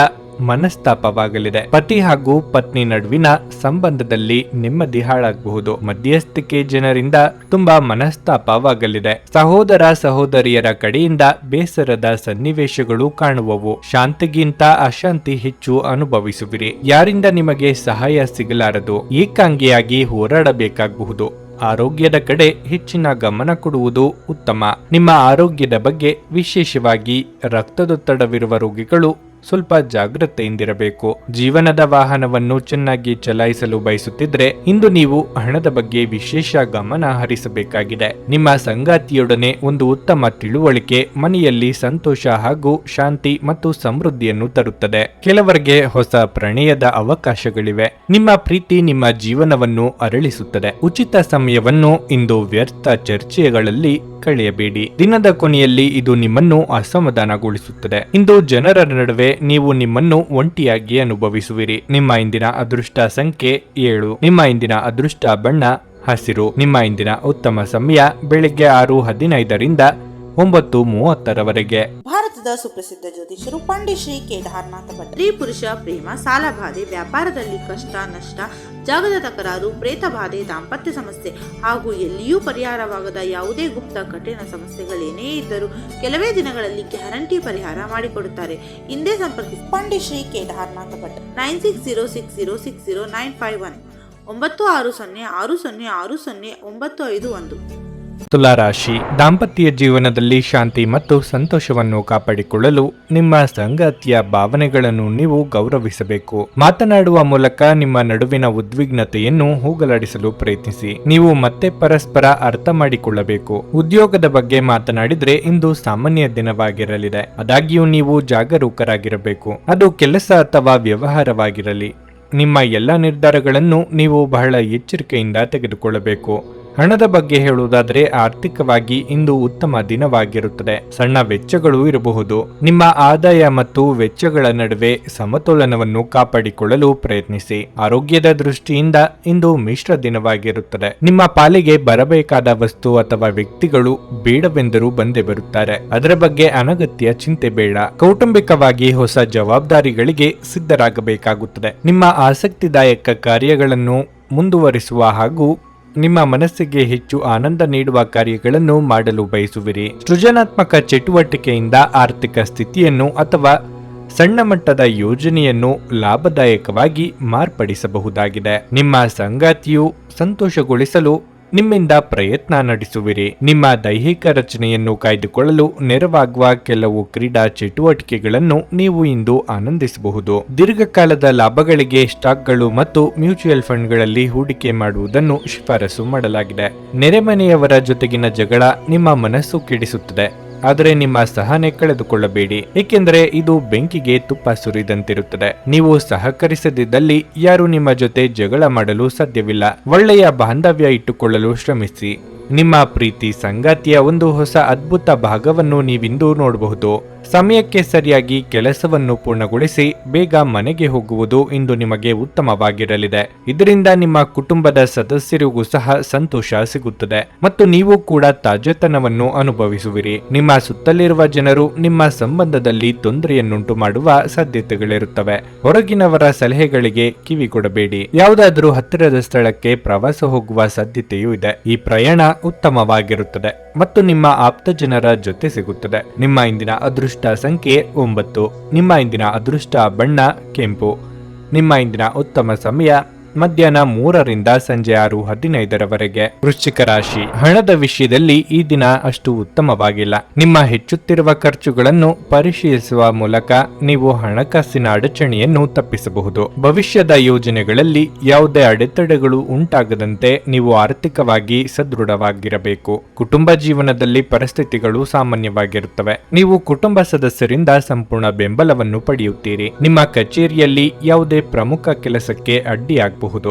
ಮನಸ್ತಾಪವಾಗಲಿದೆ. ಪತಿ ಹಾಗೂ ಪತ್ನಿ ನಡುವಿನ ಸಂಬಂಧದಲ್ಲಿ ನೆಮ್ಮದಿ ಹಾಳಾಗಬಹುದು. ಮಧ್ಯಸ್ಥಿಕೆ ಜನರಿಂದ ತುಂಬಾ ಮನಸ್ತಾಪವಾಗಲಿದೆ. ಸಹೋದರ ಸಹೋದರಿಯರ ಕಡೆಯಿಂದ ಬೇಸರದ ಸನ್ನಿವೇಶಗಳು ಕಾಣುವವು. ಶಾಂತಿಗಿಂತ ಅಶಾಂತಿ ಹೆಚ್ಚು ಅನುಭವಿಸುವಿರಿ. ಯಾರಿಂದ ನಿಮಗೆ ಸಹಾಯ ಸಿಗಲಾರದು. ಏಕಾಂಗಿಯಾಗಿ ಹೋರಾಡಬೇಕಾಗಬಹುದು. ಆರೋಗ್ಯದ ಕಡೆ ಹೆಚ್ಚಿನ ಗಮನ ಕೊಡುವುದು ಉತ್ತಮ. ನಿಮ್ಮ ಆರೋಗ್ಯದ ಬಗ್ಗೆ ವಿಶೇಷವಾಗಿ ರಕ್ತದೊತ್ತಡವಿರುವ ರೋಗಿಗಳು ಸ್ವಲ್ಪ ಜಾಗೃತೆಯಿಂದಿರಬೇಕು. ಜೀವನದ ವಾಹನವನ್ನು ಚೆನ್ನಾಗಿ ಚಲಾಯಿಸಲು ಬಯಸುತ್ತಿದ್ರೆ ಇಂದು ನೀವು ಹಣದ ಬಗ್ಗೆ ವಿಶೇಷ ಗಮನ ಹರಿಸಬೇಕಾಗಿದೆ. ನಿಮ್ಮ ಸಂಗಾತಿಯೊಡನೆ ಒಂದು ಉತ್ತಮ ತಿಳುವಳಿಕೆ ಮನೆಯಲ್ಲಿ ಸಂತೋಷ ಹಾಗೂ ಶಾಂತಿ ಮತ್ತು ಸಮೃದ್ಧಿಯನ್ನು ತರುತ್ತದೆ. ಕೆಲವರಿಗೆ ಹೊಸ ಪ್ರಣಯದ ಅವಕಾಶಗಳಿವೆ. ನಿಮ್ಮ ಪ್ರೀತಿ ನಿಮ್ಮ ಜೀವನವನ್ನು ಅರಳಿಸುತ್ತದೆ. ಉಚಿತ ಸಮಯವನ್ನು ಇಂದು ವ್ಯರ್ಥ ಚರ್ಚೆಗಳಲ್ಲಿ ಕಳೆಯಬೇಡಿ. ದಿನದ ಕೊನೆಯಲ್ಲಿ ಇದು ನಿಮ್ಮನ್ನು ಅಸಮಾಧಾನಗೊಳಿಸುತ್ತದೆ. ಇಂದು ಜನರ ನಡುವೆ ನೀವು ನಿಮ್ಮನ್ನು ಒಂಟಿಯಾಗಿ ಅನುಭವಿಸುವಿರಿ. ನಿಮ್ಮ ಇಂದಿನ ಅದೃಷ್ಟ ಸಂಖ್ಯೆ 7. ನಿಮ್ಮ ಇಂದಿನ ಅದೃಷ್ಟ ಬಣ್ಣ ಹಸಿರು. ನಿಮ್ಮ ಇಂದಿನ ಉತ್ತಮ ಸಮಯ ಬೆಳಿಗ್ಗೆ 6:15ರಿಂದ 9:30ರವರೆಗೆ. ಭಾರತದ ಸುಪ್ರಸಿದ್ಧ ಜ್ಯೋತಿಷರು ಪಂಡಿತ್ ಶ್ರೀ ಕೇದಾರನಾಥ ಭಟ್. ಸ್ತ್ರೀ ಪುರುಷ ಪ್ರೇಮ, ಸಾಲಬಾಧೆ, ವ್ಯಾಪಾರದಲ್ಲಿ ಕಷ್ಟ ನಷ್ಟ, ಜಾಗದ ತಕರಾರು, ಪ್ರೇತ ಬಾಧೆ, ದಾಂಪತ್ಯ ಸಮಸ್ಯೆ ಹಾಗೂ ಎಲ್ಲಿಯೂ ಪರಿಹಾರವಾಗದ ಯಾವುದೇ ಗುಪ್ತ ಕಠಿಣ ಸಮಸ್ಯೆಗಳೇನೇ ಇದ್ದರೂ ಕೆಲವೇ ದಿನಗಳಲ್ಲಿ ಗ್ಯಾರಂಟಿ ಪರಿಹಾರ ಮಾಡಿಕೊಡುತ್ತಾರೆ. ಹಿಂದೆ ಸಂಪರ್ಕಿಸಿ ಪಂಡಿತ್ ಶ್ರೀ ಕೇದಾರನಾಥ ಭಟ್ 9606060951 9606060951. ತುಲಾರಾಶಿ, ದಾಂಪತ್ಯ ಜೀವನದಲ್ಲಿ ಶಾಂತಿ ಮತ್ತು ಸಂತೋಷವನ್ನು ಕಾಪಾಡಿಕೊಳ್ಳಲು ನಿಮ್ಮ ಸಂಗಾತಿಯ ಭಾವನೆಗಳನ್ನು ನೀವು ಗೌರವಿಸಬೇಕು. ಮಾತನಾಡುವ ಮೂಲಕ ನಿಮ್ಮ ನಡುವಿನ ಉದ್ವಿಗ್ನತೆಯನ್ನು ಹೋಗಲಾಡಿಸಲು ಪ್ರಯತ್ನಿಸಿ. ನೀವು ಮತ್ತೆ ಪರಸ್ಪರ ಅರ್ಥ ಮಾಡಿಕೊಳ್ಳಬೇಕು. ಉದ್ಯೋಗದ ಬಗ್ಗೆ ಮಾತನಾಡಿದ್ರೆ ಇಂದು ಸಾಮಾನ್ಯ ದಿನವಾಗಿರಲಿದೆ. ಆದಾಗ್ಯೂ ನೀವು ಜಾಗರೂಕರಾಗಿರಬೇಕು. ಅದು ಕೆಲಸ ಅಥವಾ ವ್ಯವಹಾರವಾಗಿರಲಿ. ನಿಮ್ಮ ಎಲ್ಲ ನಿರ್ಧಾರಗಳನ್ನು ನೀವು ಬಹಳ ಎಚ್ಚರಿಕೆಯಿಂದ ತೆಗೆದುಕೊಳ್ಳಬೇಕು. ಹಣದ ಬಗ್ಗೆ ಹೇಳುವುದಾದರೆ ಆರ್ಥಿಕವಾಗಿ ಇಂದು ಉತ್ತಮ ದಿನವಾಗಿರುತ್ತದೆ. ಸಣ್ಣ ವೆಚ್ಚಗಳು ಇರಬಹುದು. ನಿಮ್ಮ ಆದಾಯ ಮತ್ತು ವೆಚ್ಚಗಳ ನಡುವೆ ಸಮತೋಲನವನ್ನು ಕಾಪಾಡಿಕೊಳ್ಳಲು ಪ್ರಯತ್ನಿಸಿ. ಆರೋಗ್ಯದ ದೃಷ್ಟಿಯಿಂದ ಇಂದು ಮಿಶ್ರ ದಿನವಾಗಿರುತ್ತದೆ. ನಿಮ್ಮ ಪಾಲಿಗೆ ಬರಬೇಕಾದ ವಸ್ತು ಅಥವಾ ವ್ಯಕ್ತಿಗಳು ಬೇಡವೆಂದರೂ ಬಂದೇ ಬರುತ್ತಾರೆ. ಅದರ ಬಗ್ಗೆ ಅನಗತ್ಯ ಚಿಂತೆ ಬೇಡ. ಕೌಟುಂಬಿಕವಾಗಿ ಹೊಸ ಜವಾಬ್ದಾರಿಗಳಿಗೆ ಸಿದ್ಧರಾಗಬೇಕಾಗುತ್ತದೆ. ನಿಮ್ಮ ಆಸಕ್ತಿದಾಯಕ ಕಾರ್ಯಗಳನ್ನು ಮುಂದುವರಿಸುವ ಹಾಗೂ ನಿಮ್ಮ ಮನಸ್ಸಿಗೆ ಹೆಚ್ಚು ಆನಂದ ನೀಡುವ ಕಾರ್ಯಗಳನ್ನು ಮಾಡಲು ಬಯಸುವಿರಿ. ಸೃಜನಾತ್ಮಕ ಚಟುವಟಿಕೆಯಿಂದ ಆರ್ಥಿಕ ಸ್ಥಿತಿಯನ್ನು ಅಥವಾ ಸಣ್ಣ ಮಟ್ಟದ ಯೋಜನೆಯನ್ನು ಲಾಭದಾಯಕವಾಗಿ ಮಾರ್ಪಡಿಸಬಹುದಾಗಿದೆ. ನಿಮ್ಮ ಸಂಗಾತಿಯು ಸಂತೋಷಗೊಳಿಸಲು ನಿಮ್ಮಿಂದ ಪ್ರಯತ್ನ ನಡೆಸುವಿರಿ. ನಿಮ್ಮ ದೈಹಿಕ ರಚನೆಯನ್ನು ಕಾಯ್ದುಕೊಳ್ಳಲು ನೆರವಾಗುವ ಕೆಲವು ಕ್ರೀಡಾ ಚಟುವಟಿಕೆಗಳನ್ನು ನೀವು ಇಂದು ಆನಂದಿಸಬಹುದು. ದೀರ್ಘಕಾಲದ ಲಾಭಗಳಿಗೆ ಸ್ಟಾಕ್ಗಳು ಮತ್ತು ಮ್ಯೂಚುವಲ್ ಫಂಡ್ಗಳಲ್ಲಿ ಹೂಡಿಕೆ ಮಾಡುವುದನ್ನು ಶಿಫಾರಸು ಮಾಡಲಾಗಿದೆ. ನೆರೆಮನೆಯವರ ಜೊತೆಗಿನ ಜಗಳ ನಿಮ್ಮ ಮನಸ್ಸು ಕೆಡಿಸುತ್ತದೆ. ಆದರೆ ನಿಮ್ಮ ಸಹನೆ ಕಳೆದುಕೊಳ್ಳಬೇಡಿ, ಏಕೆಂದರೆ ಇದು ಬೆಂಕಿಗೆ ತುಪ್ಪ ಸುರಿದಂತಿರುತ್ತದೆ. ನೀವು ಸಹಕರಿಸದಿದ್ದಲ್ಲಿ ಯಾರು ನಿಮ್ಮ ಜೊತೆ ಜಗಳ ಮಾಡಲು ಸಾಧ್ಯವಿಲ್ಲ. ಒಳ್ಳೆಯ ಬಾಂಧವ್ಯ ಇಟ್ಟುಕೊಳ್ಳಲು ಶ್ರಮಿಸಿ. ನಿಮ್ಮ ಪ್ರೀತಿ ಸಂಗಾತಿಯ ಒಂದು ಹೊಸ ಅದ್ಭುತ ಭಾಗವನ್ನು ನೀವಿಂದು ನೋಡಬಹುದು. ಸಮಯಕ್ಕೆ ಸರಿಯಾಗಿ ಕೆಲಸವನ್ನು ಪೂರ್ಣಗೊಳಿಸಿ ಬೇಗ ಮನೆಗೆ ಹೋಗುವುದು ಇಂದು ನಿಮಗೆ ಉತ್ತಮವಾಗಿರಲಿದೆ. ಇದರಿಂದ ನಿಮ್ಮ ಕುಟುಂಬದ ಸದಸ್ಯರಿಗೂ ಸಹ ಸಂತೋಷ ಸಿಗುತ್ತದೆ ಮತ್ತು ನೀವು ಕೂಡ ತಾಜತನವನ್ನು ಅನುಭವಿಸುವಿರಿ. ನಿಮ್ಮ ಸುತ್ತಲಿರುವ ಜನರು ನಿಮ್ಮ ಸಂಬಂಧದಲ್ಲಿ ತೊಂದರೆಯನ್ನುಂಟು ಮಾಡುವ ಸಾಧ್ಯತೆಗಳಿರುತ್ತವೆ. ಹೊರಗಿನವರ ಸಲಹೆಗಳಿಗೆ ಕಿವಿಗೊಡಬೇಡಿ. ಯಾವುದಾದರೂ ಹತ್ತಿರದ ಸ್ಥಳಕ್ಕೆ ಪ್ರವಾಸ ಹೋಗುವ ಸಾಧ್ಯತೆಯೂ ಇದೆ. ಈ ಪ್ರಯಾಣ ಉತ್ತಮವಾಗಿರುತ್ತದೆ ಮತ್ತು ನಿಮ್ಮ ಆಪ್ತ ಜನರ ಜೊತೆ ಸಿಗುತ್ತದೆ. ನಿಮ್ಮ ಇಂದಿನ ಅದೃಷ್ಟ ಸಂಖ್ಯೆ 9. ನಿಮ್ಮ ಇಂದಿನ ಅದೃಷ್ಟ ಬಣ್ಣ ಕೆಂಪು. ನಿಮ್ಮ ಇಂದಿನ ಉತ್ತಮ ಸಮಯ ಮಧ್ಯಾಹ್ನ 3ರಿಂದ ಸಂಜೆ 6:15ರವರೆಗೆ. ವೃಶ್ಚಿಕ ರಾಶಿ, ಹಣದ ವಿಷಯದಲ್ಲಿ ಈ ದಿನ ಅಷ್ಟು ಉತ್ತಮವಾಗಿಲ್ಲ. ನಿಮ್ಮ ಹೆಚ್ಚುತ್ತಿರುವ ಖರ್ಚುಗಳನ್ನು ಪರಿಶೀಲಿಸುವ ಮೂಲಕ ನೀವು ಹಣಕಾಸಿನ ಅಡಚಣೆಯನ್ನು ತಪ್ಪಿಸಬಹುದು. ಭವಿಷ್ಯದ ಯೋಜನೆಗಳಲ್ಲಿ ಯಾವುದೇ ಅಡೆತಡೆಗಳು ಉಂಟಾಗದಂತೆ ನೀವು ಆರ್ಥಿಕವಾಗಿ ಸದೃಢವಾಗಿರಬೇಕು. ಕುಟುಂಬ ಜೀವನದಲ್ಲಿ ಪರಿಸ್ಥಿತಿಗಳು ಸಾಮಾನ್ಯವಾಗಿರುತ್ತವೆ. ನೀವು ಕುಟುಂಬ ಸದಸ್ಯರಿಂದ ಸಂಪೂರ್ಣ ಬೆಂಬಲವನ್ನು ಪಡೆಯುತ್ತೀರಿ. ನಿಮ್ಮ ಕಚೇರಿಯಲ್ಲಿ ಯಾವುದೇ ಪ್ರಮುಖ ಕೆಲಸಕ್ಕೆ ಅಡ್ಡಿಯಾಗಬಹುದು.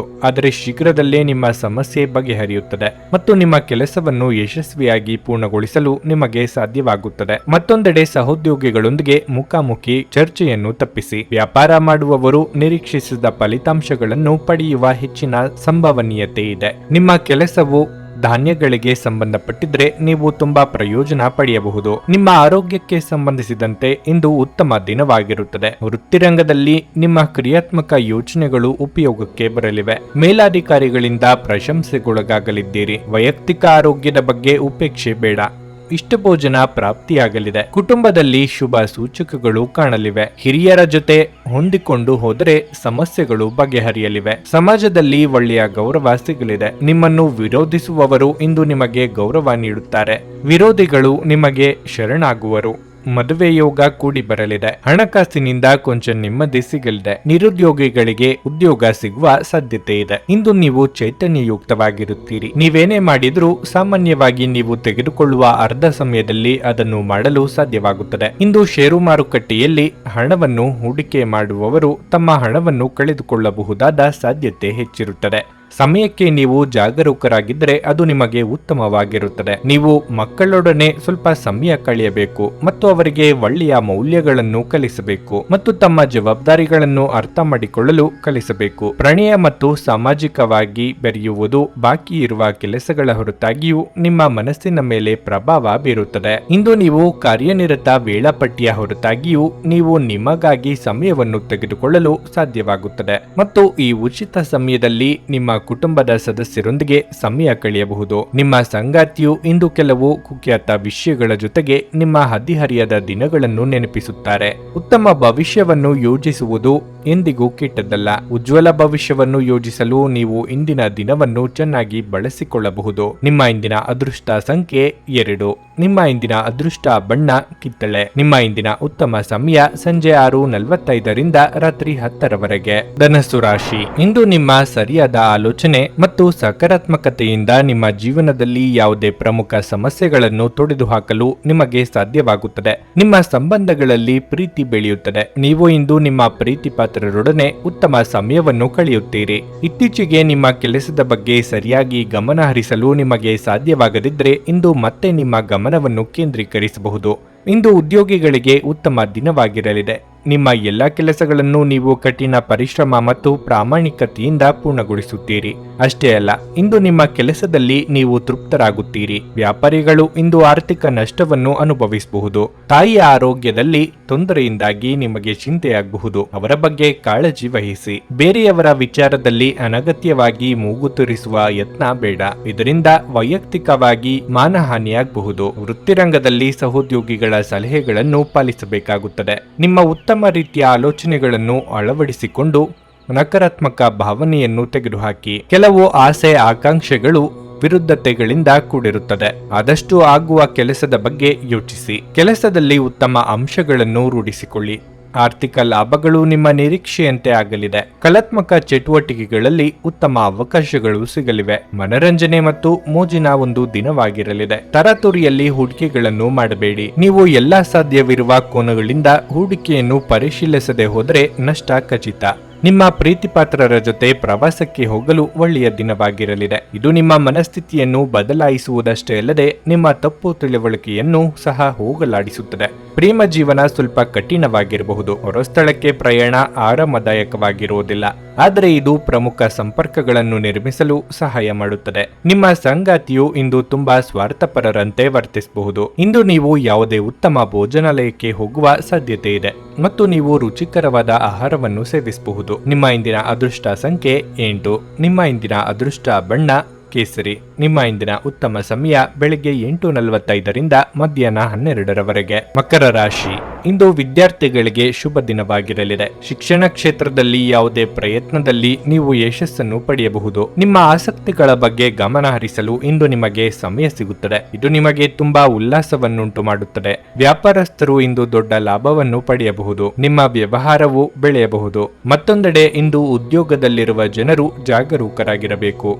ಆದರೆ ಶೀಘ್ರದಲ್ಲೇ ನಿಮ್ಮ ಸಮಸ್ಯೆ ಬಗೆಹರಿಯುತ್ತದೆ ಮತ್ತು ನಿಮ್ಮ ಕೆಲಸವನ್ನು ಯಶಸ್ವಿಯಾಗಿ ಪೂರ್ಣಗೊಳಿಸಲು ನಿಮಗೆ ಸಾಧ್ಯವಾಗುತ್ತದೆ. ಮತ್ತೊಂದೆಡೆ ಸಹೋದ್ಯೋಗಿಗಳೊಂದಿಗೆ ಮುಖಾಮುಖಿ ಚರ್ಚೆಯನ್ನು ತಪ್ಪಿಸಿ. ವ್ಯಾಪಾರ ಮಾಡುವವರು ನಿರೀಕ್ಷಿಸಿದ ಫಲಿತಾಂಶಗಳನ್ನು ಪಡೆಯುವ ಹೆಚ್ಚಿನ ಸಂಭವನೀಯತೆ ಇದೆ. ನಿಮ್ಮ ಕೆಲಸವು ಧಾನ್ಯಗಳಿಗೆ ಸಂಬಂಧಪಟ್ಟಿದ್ರೆ ನೀವು ತುಂಬಾ ಪ್ರಯೋಜನ ಪಡೆಯಬಹುದು. ನಿಮ್ಮ ಆರೋಗ್ಯಕ್ಕೆ ಸಂಬಂಧಿಸಿದಂತೆ ಇಂದು ಉತ್ತಮ ದಿನವಾಗಿರುತ್ತದೆ. ವೃತ್ತಿರಂಗದಲ್ಲಿ ನಿಮ್ಮ ಕ್ರಿಯಾತ್ಮಕ ಯೋಚನೆಗಳು ಉಪಯೋಗಕ್ಕೆ ಬರಲಿವೆ. ಮೇಲಾಧಿಕಾರಿಗಳಿಂದ ಪ್ರಶಂಸೆಗೊಳಗಾಗಲಿದ್ದೀರಿ. ವೈಯಕ್ತಿಕ ಆರೋಗ್ಯದ ಬಗ್ಗೆ ಉಪೇಕ್ಷೆ ಬೇಡ. ಇಷ್ಟಭೋಜನ ಪ್ರಾಪ್ತಿಯಾಗಲಿದೆ. ಕುಟುಂಬದಲ್ಲಿ ಶುಭ ಸೂಚಕಗಳು ಕಾಣಲಿವೆ. ಹಿರಿಯರ ಜೊತೆ ಹೊಂದಿಕೊಂಡು ಹೋದರೆ ಸಮಸ್ಯೆಗಳು ಬಗೆಹರಿಯಲಿವೆ. ಸಮಾಜದಲ್ಲಿ ಒಳ್ಳೆಯ ಗೌರವ ಸಿಗಲಿದೆ. ನಿಮ್ಮನ್ನು ವಿರೋಧಿಸುವವರು ಇಂದು ನಿಮಗೆ ಗೌರವ ನೀಡುತ್ತಾರೆ. ವಿರೋಧಿಗಳು ನಿಮಗೆ ಶರಣಾಗುವರು. ಮದುವೆ ಯೋಗ ಕೂಡಿ ಬರಲಿದೆ. ಹಣಕಾಸಿನಿಂದ ಕೊಂಚ ನೆಮ್ಮದಿ ಸಿಗಲಿದೆ. ನಿರುದ್ಯೋಗಿಗಳಿಗೆ ಉದ್ಯೋಗ ಸಿಗುವ ಸಾಧ್ಯತೆ ಇದೆ. ಇಂದು ನೀವು ಚೈತನ್ಯಯುಕ್ತವಾಗಿರುತ್ತೀರಿ. ನೀವೇನೇ ಮಾಡಿದ್ರೂ ಸಾಮಾನ್ಯವಾಗಿ ನೀವು ತೆಗೆದುಕೊಳ್ಳುವ ಅರ್ಧ ಸಮಯದಲ್ಲಿ ಅದನ್ನು ಮಾಡಲು ಸಾಧ್ಯವಾಗುತ್ತದೆ. ಇಂದು ಷೇರು ಮಾರುಕಟ್ಟೆಯಲ್ಲಿ ಹಣವನ್ನು ಹೂಡಿಕೆ ಮಾಡುವವರು ತಮ್ಮ ಹಣವನ್ನು ಕಳೆದುಕೊಳ್ಳಬಹುದಾದ ಸಾಧ್ಯತೆ ಹೆಚ್ಚಿರುತ್ತದೆ. ಸಮಯಕ್ಕೆ ನೀವು ಜಾಗರೂಕರಾಗಿದ್ದರೆ ಅದು ನಿಮಗೆ ಉತ್ತಮವಾಗಿರುತ್ತದೆ. ನೀವು ಮಕ್ಕಳೊಡನೆ ಸ್ವಲ್ಪ ಸಮಯ ಕಳೆಯಬೇಕು ಮತ್ತು ಅವರಿಗೆ ಒಳ್ಳೆಯ ಮೌಲ್ಯಗಳನ್ನು ಕಲಿಸಬೇಕು ಮತ್ತು ತಮ್ಮ ಜವಾಬ್ದಾರಿಗಳನ್ನು ಅರ್ಥ ಮಾಡಿಕೊಳ್ಳಲು ಕಲಿಸಬೇಕು. ಪ್ರಣಯ ಮತ್ತು ಸಾಮಾಜಿಕವಾಗಿ ಬೆರೆಯುವುದು ಬಾಕಿ ಇರುವ ಕೆಲಸಗಳ ಹೊರತಾಗಿಯೂ ನಿಮ್ಮ ಮನಸ್ಸಿನ ಮೇಲೆ ಪ್ರಭಾವ ಬೀರುತ್ತದೆ. ಇಂದು ನೀವು ಕಾರ್ಯನಿರತ ವೇಳಾಪಟ್ಟಿಯ ಹೊರತಾಗಿಯೂ ನೀವು ನಿಮಗಾಗಿ ಸಮಯವನ್ನು ತೆಗೆದುಕೊಳ್ಳಲು ಸಾಧ್ಯವಾಗುತ್ತದೆ ಮತ್ತು ಈ ಉಚಿತ ಸಮಯದಲ್ಲಿ ನಿಮ್ಮ ಕುಟುಂಬದ ಸದಸ್ಯರೊಂದಿಗೆ ಸಮಯ ಕಳೆಯಬಹುದು. ನಿಮ್ಮ ಸಂಗಾತಿಯು ಇಂದು ಕೆಲವು ಕುಖ್ಯಾತ ವಿಷಯಗಳ ಜೊತೆಗೆ ನಿಮ್ಮ ಹದಿಹರಿಯದ ದಿನಗಳನ್ನು ನೆನಪಿಸುತ್ತಾರೆ. ಉತ್ತಮ ಭವಿಷ್ಯವನ್ನು ಯೋಜಿಸುವುದು ಎಂದಿಗೂ ಕೆಟ್ಟದ್ದಲ್ಲ. ಉಜ್ವಲ ಭವಿಷ್ಯವನ್ನು ಯೋಜಿಸಲು ನೀವು ಇಂದಿನ ದಿನವನ್ನು ಚೆನ್ನಾಗಿ ಬಳಸಿಕೊಳ್ಳಬಹುದು. ನಿಮ್ಮ ಇಂದಿನ ಅದೃಷ್ಟ ಸಂಖ್ಯೆ 2. ನಿಮ್ಮ ಇಂದಿನ ಅದೃಷ್ಟ ಬಣ್ಣ ಕಿತ್ತಳೆ. ನಿಮ್ಮ ಇಂದಿನ ಉತ್ತಮ ಸಮಯ ಸಂಜೆ 6:45 ರಾತ್ರಿ 10 ಧನಸ್ಸು ರಾಶಿ. ಇಂದು ನಿಮ್ಮ ಸರಿಯಾದ ಆಲೋಚನೆ ಮತ್ತು ಸಕಾರಾತ್ಮಕತೆಯಿಂದ ನಿಮ್ಮ ಜೀವನದಲ್ಲಿ ಯಾವುದೇ ಪ್ರಮುಖ ಸಮಸ್ಯೆಗಳನ್ನು ತೊಡೆದುಹಾಕಲು ನಿಮಗೆ ಸಾಧ್ಯವಾಗುತ್ತದೆ. ನಿಮ್ಮ ಸಂಬಂಧಗಳಲ್ಲಿ ಪ್ರೀತಿ ಬೆಳೆಯುತ್ತದೆ. ನೀವು ಇಂದು ನಿಮ್ಮ ಪ್ರೀತಿ ಪಾತ್ರರೊಡನೆ ಉತ್ತಮ ಸಮಯವನ್ನು ಕಳೆಯುತ್ತೀರಿ. ಇತ್ತೀಚೆಗೆ ನಿಮ್ಮ ಕೆಲಸದ ಬಗ್ಗೆ ಸರಿಯಾಗಿ ಗಮನ ಹರಿಸಲು ನಿಮಗೆ ಸಾಧ್ಯವಾಗದಿದ್ದರೆ ಇಂದು ಮತ್ತೆ ನಿಮ್ಮ ಗಮನವನ್ನು ಕೇಂದ್ರೀಕರಿಸಬಹುದು. ಇಂದು ಉದ್ಯೋಗಿಗಳಿಗೆ ಉತ್ತಮ ದಿನವಾಗಿರಲಿದೆ. ನಿಮ್ಮ ಎಲ್ಲ ಕೆಲಸಗಳನ್ನು ನೀವು ಕಠಿಣ ಪರಿಶ್ರಮ ಮತ್ತು ಪ್ರಾಮಾಣಿಕತೆಯಿಂದ ಪೂರ್ಣಗೊಳಿಸುತ್ತೀರಿ. ಅಷ್ಟೇ ಅಲ್ಲ, ಇಂದು ನಿಮ್ಮ ಕೆಲಸದಲ್ಲಿ ನೀವು ತೃಪ್ತರಾಗುತ್ತೀರಿ. ವ್ಯಾಪಾರಿಗಳು ಇಂದು ಆರ್ಥಿಕ ನಷ್ಟವನ್ನು ಅನುಭವಿಸಬಹುದು. ತಾಯಿಯ ಆರೋಗ್ಯದಲ್ಲಿ ತೊಂದರೆಯಿಂದಾಗಿ ನಿಮಗೆ ಚಿಂತೆಯಾಗಬಹುದು. ಅವರ ಬಗ್ಗೆ ಕಾಳಜಿ ವಹಿಸಿ. ಬೇರೆಯವರ ವಿಚಾರದಲ್ಲಿ ಅನಗತ್ಯವಾಗಿ ಮೂಗು ತೂರಿಸುವ ಯತ್ನ ಬೇಡ. ಇದರಿಂದ ವೈಯಕ್ತಿಕವಾಗಿ ಮಾನಹಾನಿಯಾಗಬಹುದು. ವೃತ್ತಿರಂಗದಲ್ಲಿ ಸಹೋದ್ಯೋಗಿಗಳ ಸಲಹೆಗಳನ್ನು ಪಾಲಿಸಬೇಕಾಗುತ್ತದೆ. ನಿಮ್ಮ ಉತ್ತಮ ರೀತಿಯ ಆಲೋಚನೆಗಳನ್ನು ಅಳವಡಿಸಿಕೊಂಡು ನಕಾರಾತ್ಮಕ ಭಾವನೆಯನ್ನು ತೆಗೆದುಹಾಕಿ. ಕೆಲವು ಆಸೆ ಆಕಾಂಕ್ಷೆಗಳು ವಿರುದ್ಧತೆಗಳಿಂದ ಕೂಡಿರುತ್ತದೆ. ಆದಷ್ಟು ಆಗುವ ಕೆಲಸದ ಬಗ್ಗೆ ಯೋಚಿಸಿ. ಕೆಲಸದಲ್ಲಿ ಉತ್ತಮ ಅಂಶಗಳನ್ನು ರೂಢಿಸಿಕೊಳ್ಳಿ. ಆರ್ಥಿಕ ಲಾಭಗಳು ನಿಮ್ಮ ನಿರೀಕ್ಷೆಯಂತೆ ಆಗಲಿದೆ. ಕಲಾತ್ಮಕ ಚಟುವಟಿಕೆಗಳಲ್ಲಿ ಉತ್ತಮ ಅವಕಾಶಗಳು ಸಿಗಲಿವೆ. ಮನರಂಜನೆ ಮತ್ತು ಮೋಜಿನ ಒಂದು ದಿನವಾಗಿರಲಿದೆ. ತರಾತುರಿಯಲ್ಲಿ ಹೂಡಿಕೆಗಳನ್ನು ಮಾಡಬೇಡಿ. ನೀವು ಎಲ್ಲಾ ಸಾಧ್ಯವಿರುವ ಕೋನಗಳಿಂದ ಹೂಡಿಕೆಯನ್ನು ಪರಿಶೀಲಿಸದೆ ಹೋದರೆ ನಷ್ಟ ಖಚಿತ. ನಿಮ್ಮ ಪ್ರೀತಿಪಾತ್ರರ ಜೊತೆ ಪ್ರವಾಸಕ್ಕೆ ಹೋಗಲು ಒಳ್ಳೆಯ ದಿನವಾಗಿರಲಿದೆ. ಇದು ನಿಮ್ಮ ಮನಸ್ಥಿತಿಯನ್ನು ಬದಲಾಯಿಸುವುದಷ್ಟೇ ಅಲ್ಲದೆ ನಿಮ್ಮ ತಪ್ಪು ತಿಳುವಳಿಕೆಯನ್ನು ಸಹ ಹೋಗಲಾಡಿಸುತ್ತದೆ. ಪ್ರೇಮ ಜೀವನ ಸ್ವಲ್ಪ ಕಠಿಣವಾಗಿರಬಹುದು. ಹೊರಸ್ಥಳಕ್ಕೆ ಪ್ರಯಾಣ ಆರಾಮದಾಯಕವಾಗಿರುವುದಿಲ್ಲ, ಆದರೆ ಇದು ಪ್ರಮುಖ ಸಂಪರ್ಕಗಳನ್ನು ನಿರ್ಮಿಸಲು ಸಹಾಯ ಮಾಡುತ್ತದೆ. ನಿಮ್ಮ ಸಂಗಾತಿಯು ಇಂದು ತುಂಬಾ ಸ್ವಾರ್ಥಪರರಂತೆ ವರ್ತಿಸಬಹುದು. ಇಂದು ನೀವು ಯಾವುದೇ ಉತ್ತಮ ಭೋಜನಾಲಯಕ್ಕೆ ಹೋಗುವ ಸಾಧ್ಯತೆ ಇದೆ ಮತ್ತು ನೀವು ರುಚಿಕರವಾದ ಆಹಾರವನ್ನು ಸೇವಿಸಬಹುದು. ನಿಮ್ಮ ಇಂದಿನ ಅದೃಷ್ಟ ಸಂಖ್ಯೆ 8. ನಿಮ್ಮ ಇಂದಿನ ಅದೃಷ್ಟ ಬಣ್ಣ ಕೇಸರಿ. ನಿಮ್ಮ ಇಂದಿನ ಉತ್ತಮ ಸಮಯ ಬೆಳಗ್ಗೆ 8:45 ಮಧ್ಯಾಹ್ನ 12 ಮಕರ ರಾಶಿ. ಇಂದು ವಿದ್ಯಾರ್ಥಿಗಳಿಗೆ ಶುಭ ದಿನವಾಗಿರಲಿದೆ. ಶಿಕ್ಷಣ ಕ್ಷೇತ್ರದಲ್ಲಿ ಯಾವುದೇ ಪ್ರಯತ್ನದಲ್ಲಿ ನೀವು ಯಶಸ್ಸನ್ನು ಪಡೆಯಬಹುದು. ನಿಮ್ಮ ಆಸಕ್ತಿಗಳ ಬಗ್ಗೆ ಗಮನ ಹರಿಸಲು ಇಂದು ನಿಮಗೆ ಸಮಯ ಸಿಗುತ್ತದೆ. ಇದು ನಿಮಗೆ ತುಂಬಾ ಉಲ್ಲಾಸವನ್ನುಂಟು ಮಾಡುತ್ತದೆ. ವ್ಯಾಪಾರಸ್ಥರು ಇಂದು ದೊಡ್ಡ ಲಾಭವನ್ನು ಪಡೆಯಬಹುದು. ನಿಮ್ಮ ವ್ಯವಹಾರವು ಬೆಳೆಯಬಹುದು. ಮತ್ತೊಂದೆಡೆ ಇಂದು ಉದ್ಯೋಗದಲ್ಲಿರುವ ಜನರು ಜಾಗರೂಕರಾಗಿರಬೇಕು.